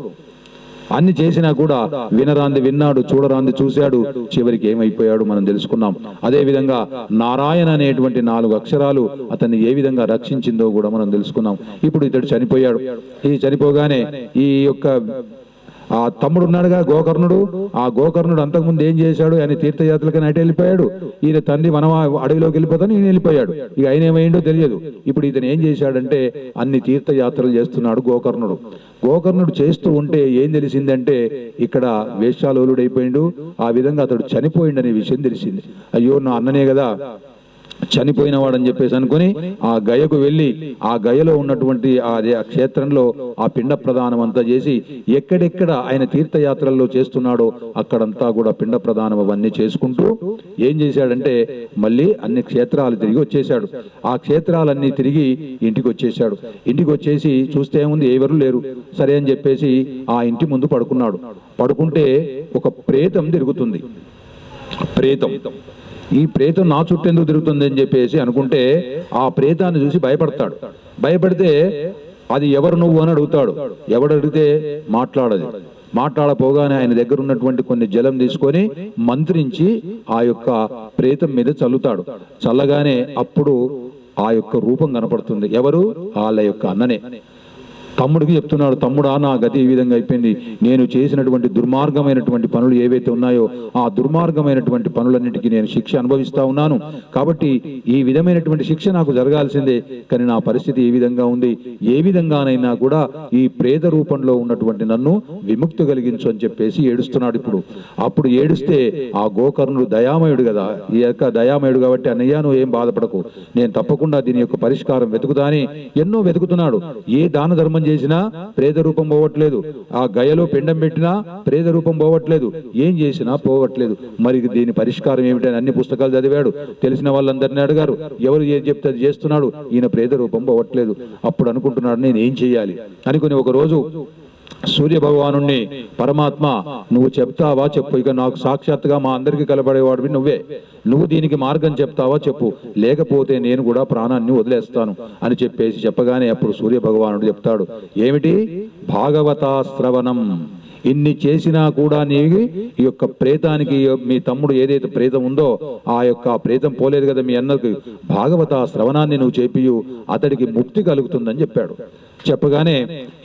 అన్ని చేసినా కూడా వినరాంది విన్నాడు, చూడరాంది చూశాడు, చివరికి ఏమైపోయాడు మనం తెలుసుకున్నాం. అదేవిధంగా నారాయణ అనేటువంటి 4 అక్షరాలు అతన్ని ఏ విధంగా రక్షించిందో కూడా మనం తెలుసుకున్నాం. ఇప్పుడు ఇతడు చనిపోయాడు. ఈ చనిపోగానే ఈ యొక్క ఆ తమ్ముడు ఉన్నాడుగా గోకర్ణుడు. ఆ గోకర్ణుడు అంతకుముందు ఏం చేశాడు? ఆయన తీర్థయాత్రలకి నైట్ వెళ్ళిపోయాడు. ఈయన తండ్రి అడవిలోకి వెళ్ళిపోతాను ఈయన వెళ్ళిపోయాడు. ఇక ఆయన ఏమైందో తెలియదు. ఇప్పుడు ఇతను ఏం చేశాడంటే అన్ని తీర్థయాత్రలు చేస్తున్నాడు గోకర్ణుడు చేస్తూ ఉంటే ఏం తెలిసిందంటే ఇక్కడ వేశ్యాలోలుడైపోయిండు. ఆ విధంగా అతడు చనిపోయిండనే విషయం తెలిసింది. అయ్యో నా అన్ననే కదా చనిపోయిన వాడని చెప్పేసి అనుకుని ఆ గయకు వెళ్ళి ఆ గయలో ఉన్నటువంటి ఆ క్షేత్రంలో ఆ పిండ ప్రదానం అంతా చేసి ఎక్కడెక్కడ ఆయన తీర్థయాత్రల్లో చేస్తున్నాడో అక్కడంతా కూడా పిండ ప్రదానం అవన్నీ చేసుకుంటూ ఏం చేశాడంటే మళ్ళీ అన్ని క్షేత్రాలు తిరిగి వచ్చేసాడు. ఆ క్షేత్రాలన్నీ తిరిగి ఇంటికి వచ్చేసాడు. ఇంటికి వచ్చేసి చూస్తే ఏముంది, ఎవరు లేరు. సరే అని చెప్పేసి ఆ ఇంటి ముందు పడుకున్నాడు. పడుకుంటే ఒక ప్రేతం తిరుగుతుంది. ఈ ప్రేతం నా చుట్టూ ఎందుకు తిరుగుతుంది అని చెప్పేసి అనుకుంటే ఆ ప్రేతాన్ని చూసి భయపడతాడు. భయపడితే అది ఎవరు నువ్వు అని అడుగుతాడు. ఎవడడిగితే మాట్లాడపోగానే ఆయన దగ్గర ఉన్నటువంటి కొన్ని జలం తీసుకొని మంత్రించి ఆ యొక్క ప్రేతం మీద చల్లుతాడు. చల్లగానే అప్పుడు ఆ యొక్క రూపం కనపడుతుంది. ఎవరు? వాళ్ళ యొక్క అన్ననే. తమ్ముడికి చెప్తున్నాడు, తమ్ముడా నా గతి ఈ విధంగా అయిపోయింది. నేను చేసినటువంటి దుర్మార్గమైనటువంటి పనులు ఏవైతే ఉన్నాయో ఆ దుర్మార్గమైనటువంటి పనులన్నిటికీ నేను శిక్ష అనుభవిస్తా ఉన్నాను. కాబట్టి ఈ విధమైనటువంటి శిక్ష నాకు జరగాల్సిందే. కానీ నా పరిస్థితి ఏ విధంగా ఉంది, ఏ విధంగానైనా కూడా ఈ ప్రేత రూపంలో ఉన్నటువంటి నన్ను విముక్తి కలిగించు అని చెప్పేసి ఏడుస్తున్నాడు. అప్పుడు ఏడుస్తే ఆ గోకర్ణుడు దయామయుడు కదా, ఈ యొక్క దయామయుడు కాబట్టి అన్నయ్య నువ్వు ఏం బాధపడకు, నేను తప్పకుండా దీని యొక్క పరిష్కారం వెతుకుతాని ఎన్నో వెతుకుతున్నాడు. ఏ దాన ధర్మం చేసినా ప్రేత రూపం పోవట్లేదు. ఆ గయలో పిండం పెట్టినా ప్రేత రూపం పోవట్లేదు. ఏం చేసినా పోవట్లేదు. మరి దీని పరిష్కారం ఏమిటని అన్ని పుస్తకాలు చదివాడు. తెలిసిన వాళ్ళందరినీ అడిగారు. ఎవరు ఏం చెప్తే అది చేస్తున్నాడు. ఈయన ప్రేత రూపం పోవట్లేదు. అప్పుడు అనుకుంటున్నాడు నేను ఏం చేయాలి అనుకుని ఒక రోజు సూర్య భగవాను పరమాత్మ నువ్వు చెప్తావా చెప్పు, ఇక నాకు సాక్షాత్తుగా మా అందరికీ కలబడేవాడివి నువ్వే, నువ్వు దీనికి మార్గం చెప్తావా చెప్పు, లేకపోతే నేను కూడా ప్రాణాన్ని వదిలేస్తాను అని చెప్పేసి చెప్పగానే అప్పుడు సూర్య భగవానుడు చెప్తాడు, ఏమిటి? భాగవతా శ్రవణం. ఇన్ని చేసినా కూడా నీకు ఈ యొక్క ప్రేతానికి, మీ తమ్ముడు ఏదైతే ప్రేతం ఉందో ఆ యొక్క ప్రేతం పోలేదు కదా మీ అన్నకు, భాగవత శ్రవణాన్ని నువ్వు చేపియు, అతడికి ముక్తి కలుగుతుందని చెప్పాడు. చెప్పగానే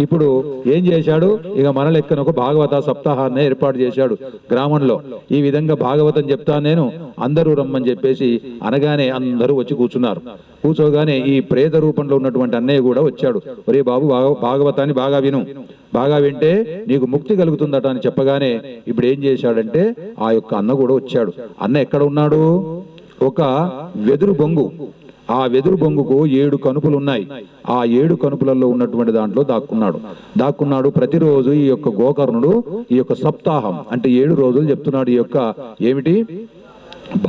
ఇప్పుడు ఏం చేశాడు? ఇక మన లెక్కన ఒక భాగవత సప్తాహాన్ని ఏర్పాటు చేశాడు గ్రామంలో. ఈ విధంగా భాగవతం చెప్తాను నేను, అందరూ రమ్మని చెప్పేసి అనగానే అందరూ వచ్చి కూర్చున్నారు. కూర్చోగానే ఈ ప్రేత రూపంలో ఉన్నటువంటి అన్నయ్య కూడా వచ్చాడు. ఒరే బాబు, భాగవతాన్ని బాగా విను, బాగా వింటే నీకు ముక్తి కలుగుతుందట అని చెప్పగానే ఇప్పుడు ఏం చేశాడంటే ఆ యొక్క అన్న కూడా వచ్చాడు. అన్న ఎక్కడ ఉన్నాడు? ఒక వెదురు బొంగు, ఆ వెదురు బొంగుకు 7 కనుపులు ఉన్నాయి. ఆ 7 కనుపులలో ఉన్నటువంటి దాంట్లో దాక్కున్నాడు. ప్రతిరోజు ఈ యొక్క గోకర్ణుడు ఈ యొక్క సప్తాహం అంటే 7 రోజులు చెప్తున్నాడు. ఈ యొక్క ఏమిటి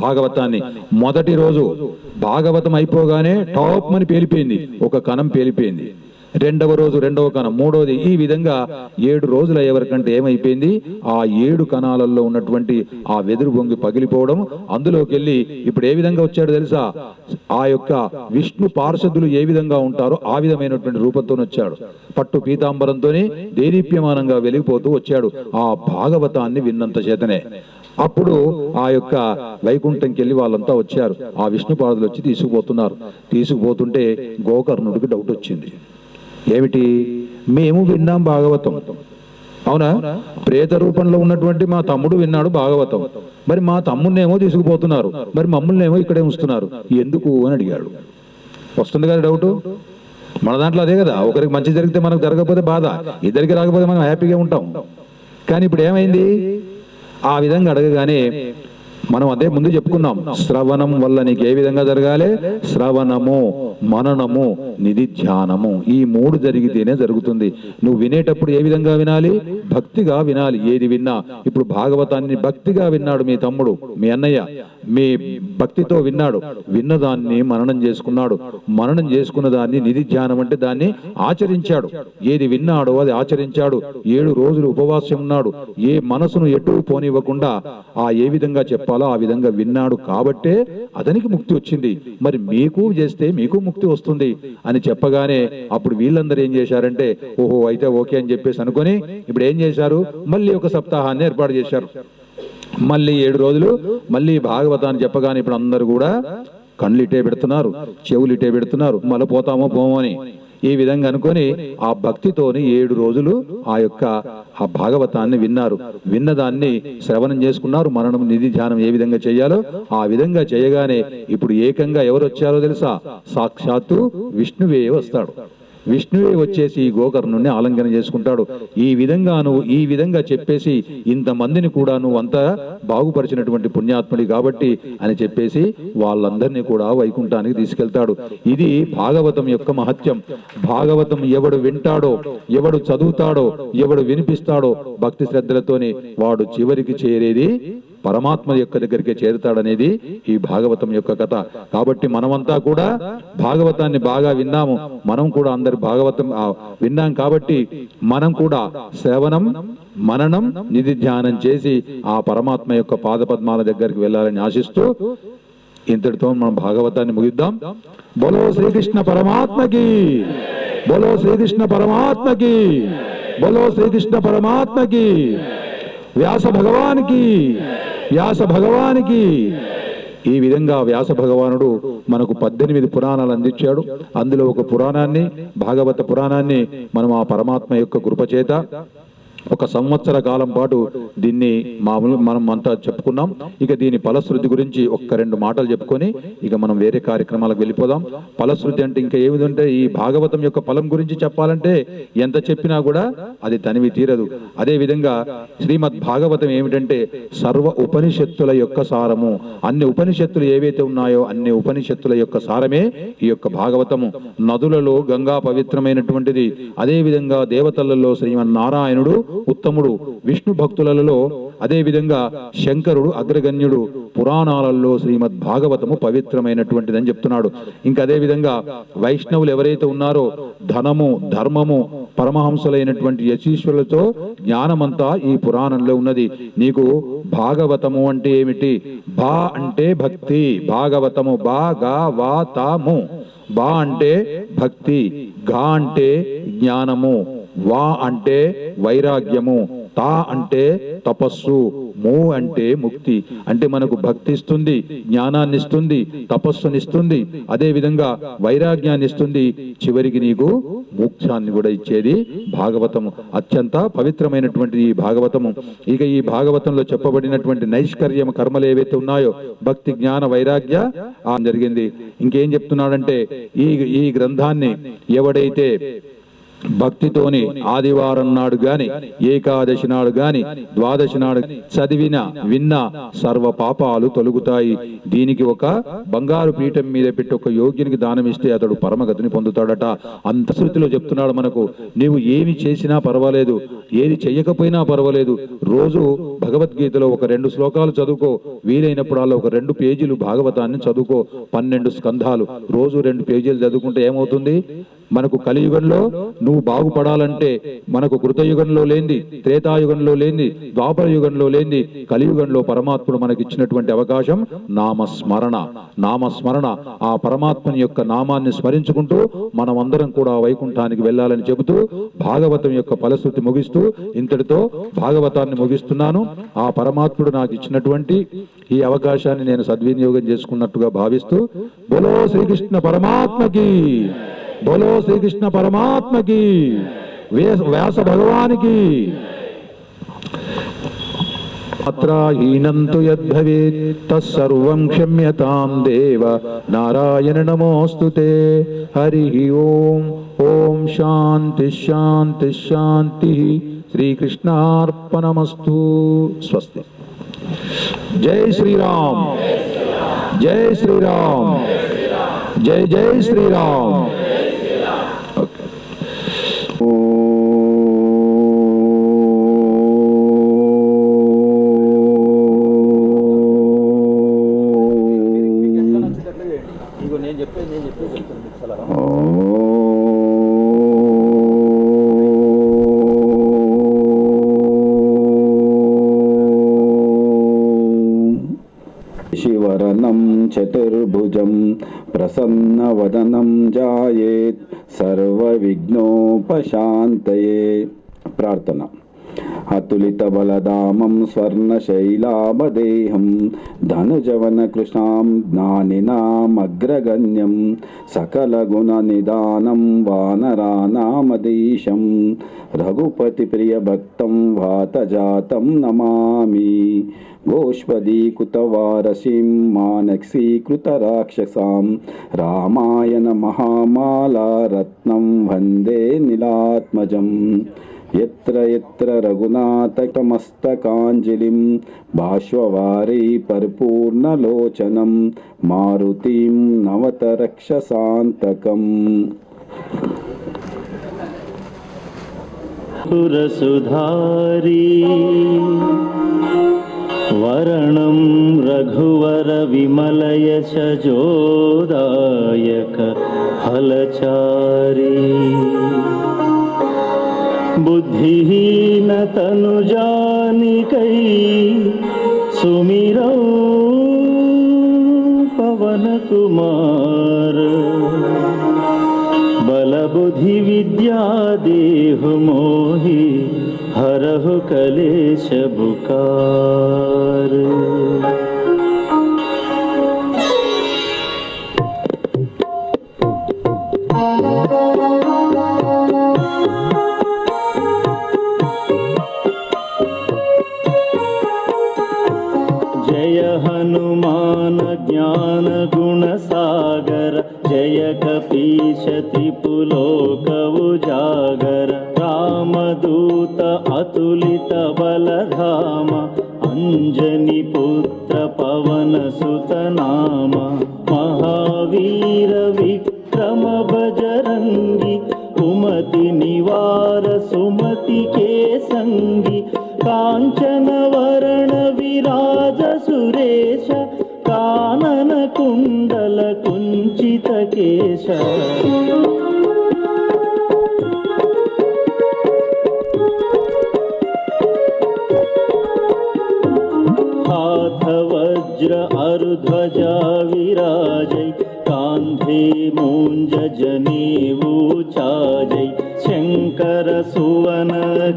భాగవతాన్ని. మొదటి రోజు భాగవతం అయిపోగానే టాప్ అని పేలిపోయింది, ఒక కణం పేలిపోయింది. రెండవ రోజు రెండవ కణం, మూడవది, ఈ విధంగా 7 రోజులు అయ్యేవరకంటే ఏమైపోయింది, ఆ 7 కణాలలో ఉన్నటువంటి ఆ వెదురు బొంగి పగిలిపోవడం. అందులోకి వెళ్ళి ఇప్పుడు ఏ విధంగా వచ్చాడు తెలుసా, ఆ యొక్క విష్ణు పార్షదులు ఏ విధంగా ఉంటారో ఆ విధమైనటువంటి రూపంతో వచ్చాడు. పట్టు పీతాంబరంతోనే దేదీప్యమానంగా వెలిగిపోతూ వచ్చాడు ఆ భాగవతాన్ని విన్నంత చేతనే. అప్పుడు ఆ యొక్క వైకుంఠంకి వెళ్ళి వాళ్ళంతా వచ్చారు. ఆ విష్ణు పార్షదులు వచ్చి తీసుకుపోతుంటే గోకర్ణుడికి డౌట్ వచ్చింది. ఏమిటి, మేము విన్నాం భాగవతం, అవునా, ప్రేత రూపంలో ఉన్నటువంటి మా తమ్ముడు విన్నాడు భాగవతం, మరి మా తమ్ముడినేమో తీసుకుపోతున్నారు, మరి మమ్మల్నేమో ఇక్కడే ఉంచుతున్నారు, ఎందుకు అని అడిగాడు. వస్తుంది కదా డౌట్, మన దాంట్లో అదే కదా, ఒకరికి మంచి జరిగితే మనకు జరగకపోతే బాధ, ఇద్దరికి రాకపోతే మనం హ్యాపీగా ఉంటాం. కానీ ఇప్పుడు ఏమైంది, ఆ విధంగా అడగగానే మనం అదే ముందు చెప్పుకున్నాం, శ్రవణం వల్ల నీకు ఏ విధంగా జరగాలి, శ్రవణము, మననము, నిధిధ్యానము, ఈ 3 జరిగితేనే జరుగుతుంది. నువ్వు వినేటప్పుడు ఏ విధంగా వినాలి, భక్తిగా వినాలి. ఏది విన్నా, ఇప్పుడు భాగవతాన్ని భక్తిగా విన్నాడు మీ తమ్ముడు, మీ అన్నయ్య, మీ భక్తితో విన్నాడు, విన్నదాన్ని మననం చేసుకున్నాడు, మననం చేసుకున్న దాన్ని నిధిధ్యానం అంటే దాన్ని ఆచరించాడు. ఏది విన్నాడో అది ఆచరించాడు. 7 రోజులు ఉపవాసం ఉన్నాడు, ఏ మనసును ఎటు పోనివ్వకుండా ఆ ఏ విధంగా చెప్పాలో ఆ విధంగా విన్నాడు. కాబట్టే అతనికి ముక్తి వచ్చింది. మరి మీకు చేస్తే మీకు ముక్తి వస్తుంది అని చెప్పగానే అప్పుడు వీళ్ళందరూ ఏం చేశారంటే, ఓహో అయితే ఓకే అని చెప్పేసి అనుకొని ఇప్పుడు ఏం చేశారు, మళ్ళీ ఒక సప్తాహాన్ని ఏర్పాటు చేశారు. మళ్ళీ 7 రోజులు మళ్ళీ భాగవతాన్ని చెప్పగానే ఇప్పుడు అందరూ కూడా కళ్ళు ఇటే పెడుతున్నారు, చెవులు ఇటే పెడుతున్నారు, మళ్ళీ పోతామో పోమో అని. ఈ విధంగా అనుకొని ఆ భక్తితోని 7 రోజులు ఆ యొక్క ఆ భాగవతాన్ని విన్నారు. విన్నదాన్ని శ్రవణం చేసుకున్నారు. మననం, నిధి ధ్యానం ఏ విధంగా చేయాలో ఆ విధంగా చేయగానే ఇప్పుడు ఏకంగా ఎవరు వచ్చారో తెలుసా, సాక్షాత్తు విష్ణువే వస్తాడు. విష్ణువే వచ్చేసి ఈ గోకర్ణుని ఆలింగనం చేసుకుంటాడు. ఈ విధంగా నువ్వు ఈ విధంగా చెప్పేసి ఇంతమందిని కూడా నువ్వు అంతా బాగుపరిచినటువంటి పుణ్యాత్ముడి కాబట్టి అని చెప్పేసి వాళ్ళందరినీ కూడా వైకుంఠానికి తీసుకెళ్తాడు. ఇది భాగవతం యొక్క మహత్యం. భాగవతం ఎవడు వింటాడో, ఎవడు చదువుతాడో, ఎవడు వినిపిస్తాడో భక్తి శ్రద్ధలతోని వాడు చివరికి చేరేది పరమాత్మ యొక్క దగ్గరికి చేరుతాడనేది ఈ భాగవతం యొక్క కథ. కాబట్టి మనమంతా కూడా భాగవతాన్ని బాగా విన్నాము. మనం కూడా అందరు భాగవతం విన్నాం కాబట్టి మనం కూడా శ్రవణం, మననం, నిధి ధ్యానం చేసి ఆ పరమాత్మ యొక్క పాదపద్మాల దగ్గరికి వెళ్ళాలని ఆశిస్తూ ఇంతటితో మనం భాగవతాన్ని ముగిద్దాం. బోలో శ్రీకృష్ణ పరమాత్మకి, బోలో శ్రీకృష్ణ పరమాత్మకి, బోలో శ్రీకృష్ణ పరమాత్మకి, వ్యాస భగవానికి, వ్యాస భగవానికి. ఈ విధంగా వ్యాస భగవానుడు మనకు 18 పురాణాలు అందించాడు. అందులో ఒక పురాణాన్ని, భాగవత పురాణాన్ని మనం ఆ పరమాత్మ యొక్క కృపచేత 1 సంవత్సర కాలం పాటు దీన్ని మనం అంతా చెప్పుకున్నాం. ఇక దీని ఫలశ్రుతి గురించి 1-2 మాటలు చెప్పుకొని ఇక మనం వేరే కార్యక్రమాలకు వెళ్ళిపోదాం. ఫలశ్రుతి అంటే ఇంకా ఏమిటంటే ఈ భాగవతం యొక్క ఫలం గురించి చెప్పాలంటే ఎంత చెప్పినా కూడా అది తనివి తీరదు. అదే విధంగా శ్రీమద్ భాగవతం ఏమిటంటే సర్వ ఉపనిషత్తుల యొక్క సారము. అన్ని ఉపనిషత్తులు ఏవైతే ఉన్నాయో అన్ని ఉపనిషత్తుల యొక్క సారమే ఈ యొక్క భాగవతము. నదులలో గంగా పవిత్రమైనటువంటిది. అదే విధంగా దేవతలలో శ్రీమన్నారాయణుడు ఉత్తముడు, విష్ణు భక్తులలో అదే విధంగా శంకరుడు అగ్రగణ్యుడు, పురాణాలలో శ్రీమద్ భాగవతము పవిత్రమైనటువంటిదని చెప్తున్నాడు. ఇంకా అదే విధంగా వైష్ణవులు ఎవరైతే ఉన్నారో ధనము, ధర్మము, పరమహంసులైనటువంటి యశీశ్వరులతో జ్ఞానమంతా ఈ పురాణంలో ఉన్నది. నీకు భాగవతము అంటే ఏమిటి? భా అంటే భక్తి, భాగవతము భాగవతము. బా అంటే భక్తి, గా అంటే జ్ఞానము, వా అంటే వైరాగ్యము, తా అంటే తపస్సు, మూ అంటే ముక్తి. అంటే మనకు భక్తి ఇస్తుంది, జ్ఞానాన్ని ఇస్తుంది, తపస్సునిస్తుంది, అదే విధంగా వైరాగ్యాన్ని ఇస్తుంది, చివరికి నీకు మోక్షాన్ని కూడా ఇచ్చేది భాగవతము. అత్యంత పవిత్రమైనటువంటిది ఈ భాగవతము. ఇక ఈ భాగవతంలో చెప్పబడినటువంటి నైష్కర్యం కర్మలు ఏవైతే ఉన్నాయో భక్తి, జ్ఞాన, వైరాగ్య జరిగింది. ఇంకేం చెప్తున్నాడంటే ఈ గ్రంథాన్ని ఎవడైతే భక్తితోని ఆదివారం నాడు గాని, ఏకాదశి నాడు గాని, ద్వాదశి నాడు చదివిన విన్న సర్వ పాపాలు తొలగుతాయి. దీనికి ఒక బంగారు పీఠం మీద పెట్టి ఒక యోగ్యునికి దానం ఇస్తే అతడు పరమగతిని పొందుతాడట. అంత శృతిలో చెప్తున్నాడు మనకు. నీవు ఏమి చేసినా పర్వాలేదు, ఏది చెయ్యకపోయినా పర్వాలేదు, రోజు భగవద్గీతలో ఒక 2 శ్లోకాలు చదువుకో, వీలైనప్పుడల్లా ఒక 2 పేజీలు భాగవతాన్ని చదువుకో. 12 స్కంధాలు రోజు 2 పేజీలు చదువుకుంటే ఏమవుతుంది? మనకు కలియుగంలో నువ్వు బాగుపడాలంటే మనకు కృతయుగంలో లేనిది, త్రేతాయుగంలో లేనిది, ద్వాపర యుగంలో లేనిది కలియుగంలో పరమాత్ముడు మనకిచ్చినటువంటి అవకాశం నామస్మరణ. నామస్మరణ, ఆ పరమాత్మని యొక్క నామాన్ని స్మరించుకుంటూ మనమందరం కూడా వైకుంఠానికి వెళ్ళాలని చెబుతూ భాగవతం యొక్క ఫలశ్రుతి ముగిస్తూ ఇంతటితో భాగవతాన్ని ముగిస్తున్నాను. ఆ పరమాత్ముడు నాకు ఇచ్చినటువంటి ఈ అవకాశాన్ని నేను సద్వినియోగం చేసుకున్నట్టుగా భావిస్తూ బోలో శ్రీకృష్ణ పరమాత్మకి, బోలో శ్రీకృష్ణ పరమాత్మకి, వ్యాస భగవానికి. అత్రాహీనంతు యద్భవేత్ తస్సర్వం క్షమ్యతాం దేవ నారాయణ నమోస్తుతే. హరి ఓం. ఓం శాంతి శాంతి శాంతి. శ్రీకృష్ణార్పణమస్తు. స్వస్తి. జై శ్రీరామ్, జై శ్రీరామ్, జై జై శ్రీరామ్. శివరణం చతుర్భుజం ప్రసన్నవదనం జాయేత్ సర్వవిఘ్నోపశాంతయే. ప్రార్థన. అతులిత బలదామం స్వర్ణశైలాభదేహం ధనుజవన కృష్ణాం జ్ఞానినామగ్రగణ్యం సకల గుణ నిదానం వానరానామదీశం రఘుపతి ప్రియ భక్తం వాతజాతం నమామి. గోష్పదీకృతవారసిం మానసీకృత రాక్షసాం రామాయణ మహామాలా రత్నం వందే నీలాత్మజం. యత్ర యత్ర రఘునాథకమస్తకాంజలిం బాష్పవారీ పరిపూర్ణలోచనం మారుతిం నవత రక్షసాంతకం. సురసుధారీ వరణం రఘువర విమలయశ జోదాయక ఫలచారీ. బుద్ధిహీన తనుజానికై సుమిరౌ పవన కుమార. బలబుద్ధి విద్యా దేహు మోహి హరహు కలేశ బుకార్. జయ హనుమాన జ్ఞాన గుణ సాగర జయ కపీశ త్రిపులోక ఉజాగర. రామదూత అతులిత బలధామ అంజని పుత్ర పవన సుత నామ. మహావీర విక్రమ బజరంగి కుమతి నివార సుమతి కే సంగి. కాంచన వరణ విరాజ సురేశ కానన కుండల కుంచిత కేశ. हाथ वज्र अरुध्वजा विराजै कान्धे मूंज जनेऊ चाजै. शंकर सुवन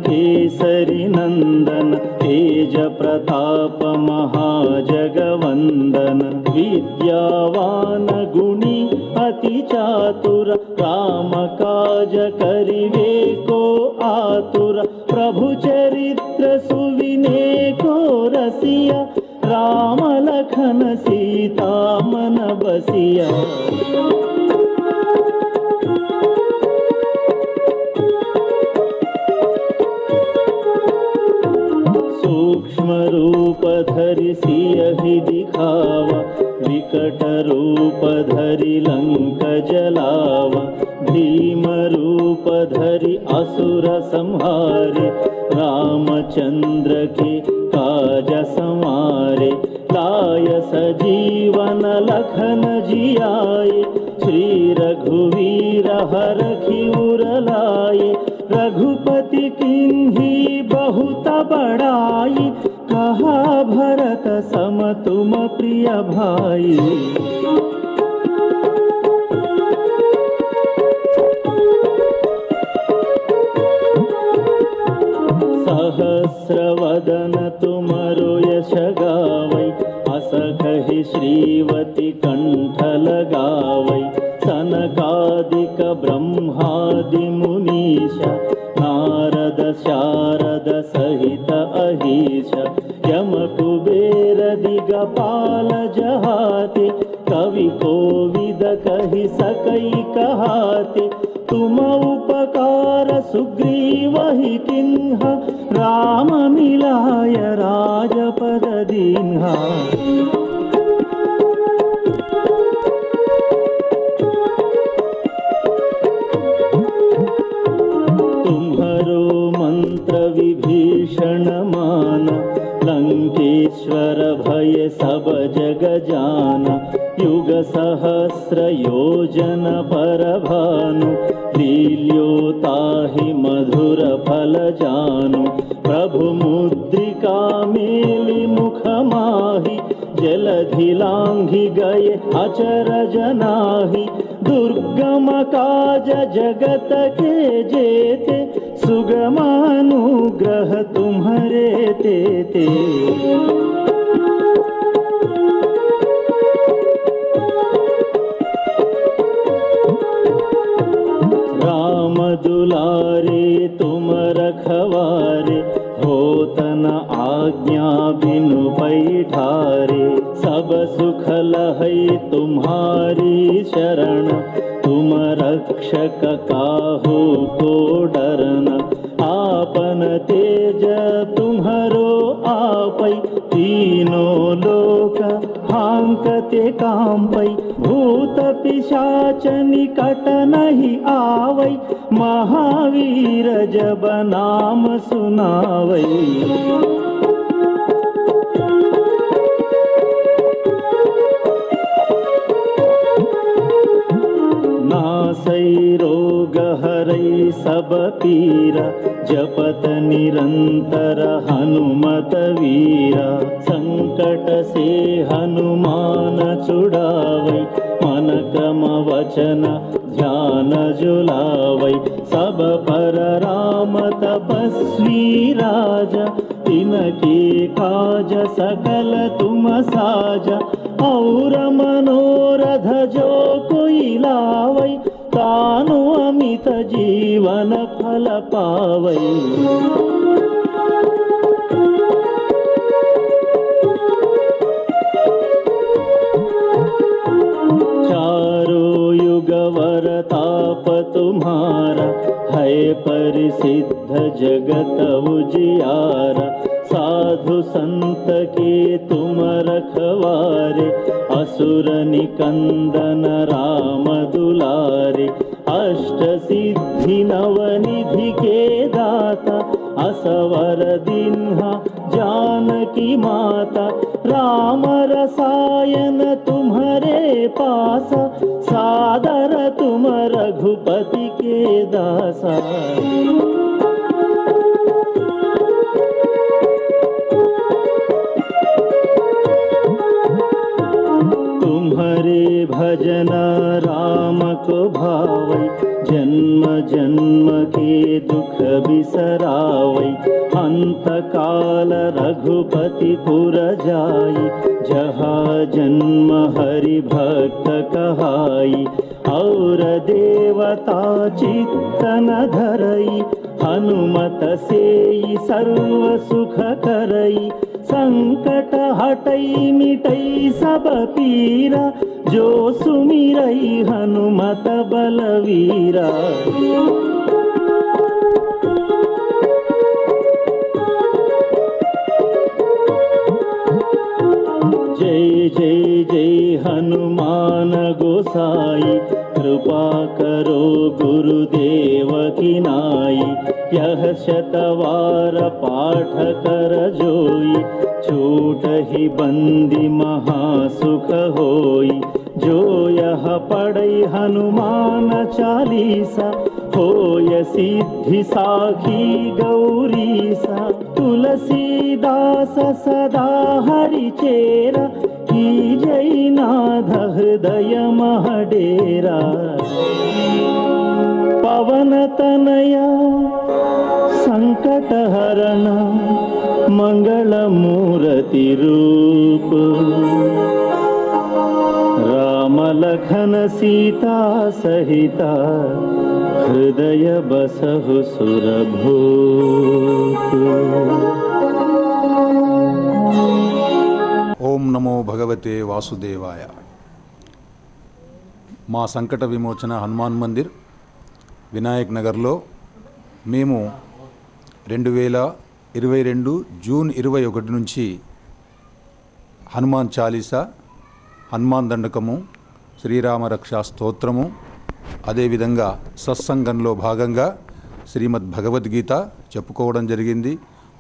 केसरी नंदन तेज प्रताप महाजगवंदन. विद्यावान गुणी अति चातुर राम काज करिवे को आतुर. प्रभु चरित्र सुविनेको रसिया राम लखन सीता मन बसिया. विकट रूप धरि लंक जलाव, भीम रूप धरि असुर संहारे, रामचंद्र के काज संवारे, लाय सजीवन लखन जियाए, श्री रघुवीर हरखि उर लाए, रघुपति किन्ही बहुत बड़ाई, कहा भरत सम तुम प्रिय भाई। सहस्रवदन तुमरो यश गावै, अस कहि श्रीवती कंठ लगावै, सनकादिक ब्रह्मादि मुनीश, नारद शारद सहित अहीश, यम कुबेर दिगपाल जहाते, कवि कोविद कहि सकई कहाते, तुम उपकार सुग्रीवहि किन्हा, राम मिलाय राजपद दीन्हा। तुम्हरो मंत्र विभीषण मान, लंकेश्वर भय सब जग जान, युग सहस्र योजन पर भानु, लील्यो ताहि मधुर फल जानु, प्रभु मुद्रिका मेलि मुख माहि, जलधि लांघि गए अचरज नाहि, दुर्गम काज जगत के जेते, सुगमानुग्रह तुम्हरे तेते। राम दुलारे तुम रखवारे, होत न आज्ञा बिनु पैठारे, सब सुख लहै तुम्हारी शरण, तुम रक्षक काहू को डरना, आपन तेज तुम्हरो आपै, तीनों लोक हांकते कांपै, भूत पिशाच निकट नहीं आवै, महावीर जब नाम सुनावै। नासै रोग हरै सब पीरा, जपत निरंतर हनुमत वीरा, संकट से हनुमान छुड़ावै, मन क्रम वचन ध्यान जुलावै, सब पर राम तपस्वी राजा, तिनके काज सकल तुम साजा, और मनोरथ जो कोई लावै, तानो अमित जीवन फल पावै। चारों युग वरताप तुम्हारा, है परिसिद्ध जगत उजियारा, साधु संत के तुम रखवारे, असुर निकंदन राम दुलारे, अष्ट सिद्धि नवनिधि के दाता, असवर दीन्हा जानकी माता, राम रसायन तुम्हारे पासा, सादर तुम रघुपति के दासा। तुम्हारे भजन राम को भावै, जन्म जन्म के दुख बिसरावै, अंत काल रघुपति पुर जाई, जहाँ जन्म हरि भक्त कहाई, और देवता चित्तन धरई, हनुमत से सर्व सुख करई, संकट हटई मिटई सब पीरा, जो सुमिरई हनुमत बलवीरा। जय जय जय हनुमान गोसाई, कृपा करो गुरुदेव की नाई। यह शतवार पाठ कर जोई, छूटहि बंदी महासुख होई। जो यह पढ़ै हनुमान चालीसा, होय सिद्धि साखी गौरीसा। तुलसीदास सदा हरि चेरा, की जय नाथ हृदय मह डेरा। पवन तनया संकट हरण, मंगल मूर्ति रूप। राम लखन सीता सहिता, हृदय बसहु सुरभूप। ఓం నమో భగవతే వాసుదేవాయ. మా సంకట విమోచన హనుమాన్ మందిర్ వినాయక్ నగర్లో మేము 2022 జూన్ 21 నుంచి హనుమాన్ చాలీసా, హనుమాన్ దండకము, శ్రీరామ రక్షా స్తోత్రము, అదేవిధంగా సత్సంగంలో భాగంగా శ్రీమద్ భగవద్గీత చెప్పుకోవడం జరిగింది.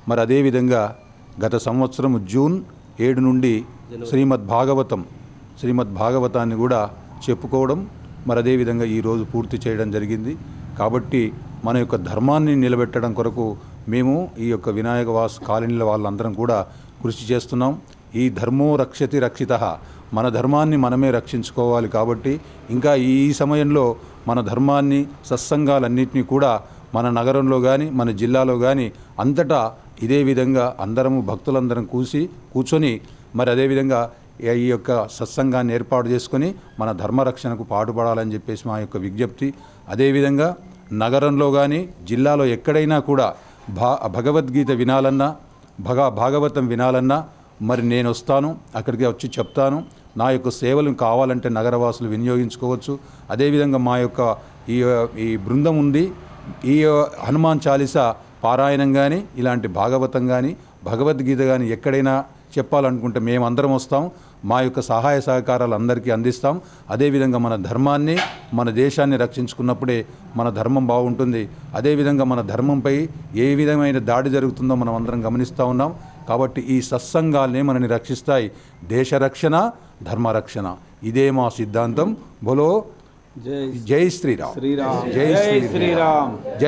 మరి అదేవిధంగా గత సంవత్సరం జూన్ 7 నుండి శ్రీమద్ భాగవతాన్ని కూడా చెప్పుకోవడం, మరి అదేవిధంగా ఈరోజు పూర్తి చేయడం జరిగింది. కాబట్టి మన యొక్క ధర్మాన్ని నిలబెట్టడం కొరకు మేము ఈ యొక్క వినాయక వాస్ కాలనీల వాళ్ళందరం కూడా కృషి చేస్తున్నాం. ఈ ధర్మో రక్షతి రక్షితః, మన ధర్మాన్ని మనమే రక్షించుకోవాలి. కాబట్టి ఇంకా ఈ సమయంలో మన ధర్మాన్ని, సత్సంగాలన్నింటినీ కూడా మన నగరంలో కానీ మన జిల్లాలో కానీ అంతటా ఇదే విధంగా అందరము భక్తులందరం కూర్చొని మరి అదేవిధంగా ఈ యొక్క సత్సంగాన్ని ఏర్పాటు చేసుకొని మన ధర్మరక్షణకు పాటుపడాలని చెప్పేసి మా యొక్క విజ్ఞప్తి. అదేవిధంగా నగరంలో కానీ జిల్లాలో ఎక్కడైనా కూడా భగవద్గీత వినాలన్నా, భాగవతం వినాలన్నా మరి నేను వస్తాను, అక్కడికి వచ్చి చెప్తాను. నా యొక్క సేవలు కావాలంటే నగరవాసులు వినియోగించుకోవచ్చు. అదేవిధంగా మా యొక్క ఈ బృందం ఉంది. ఈ హనుమాన్ చాలీసా పారాయణం కానీ, ఇలాంటి భాగవతం కానీ, భగవద్గీత కానీ ఎక్కడైనా చెప్పాలనుకుంటే మేమందరం వస్తాం. మా యొక్క సహాయ సహకారాలు అందరికీ అందిస్తాం. అదేవిధంగా మన ధర్మాన్ని, మన దేశాన్ని రక్షించుకున్నప్పుడే మన ధర్మం బాగుంటుంది. అదేవిధంగా మన ధర్మంపై ఏ విధమైన దాడి జరుగుతుందో మనం అందరం గమనిస్తూ ఉన్నాం. కాబట్టి ఈ సత్సంగాల్ని మనని రక్షిస్తాయి. దేశ రక్షణ, ధర్మరక్షణ, ఇదే మా సిద్ధాంతం. బోలో జై శ్రీరామ్, జై శ్రీరామ్, జై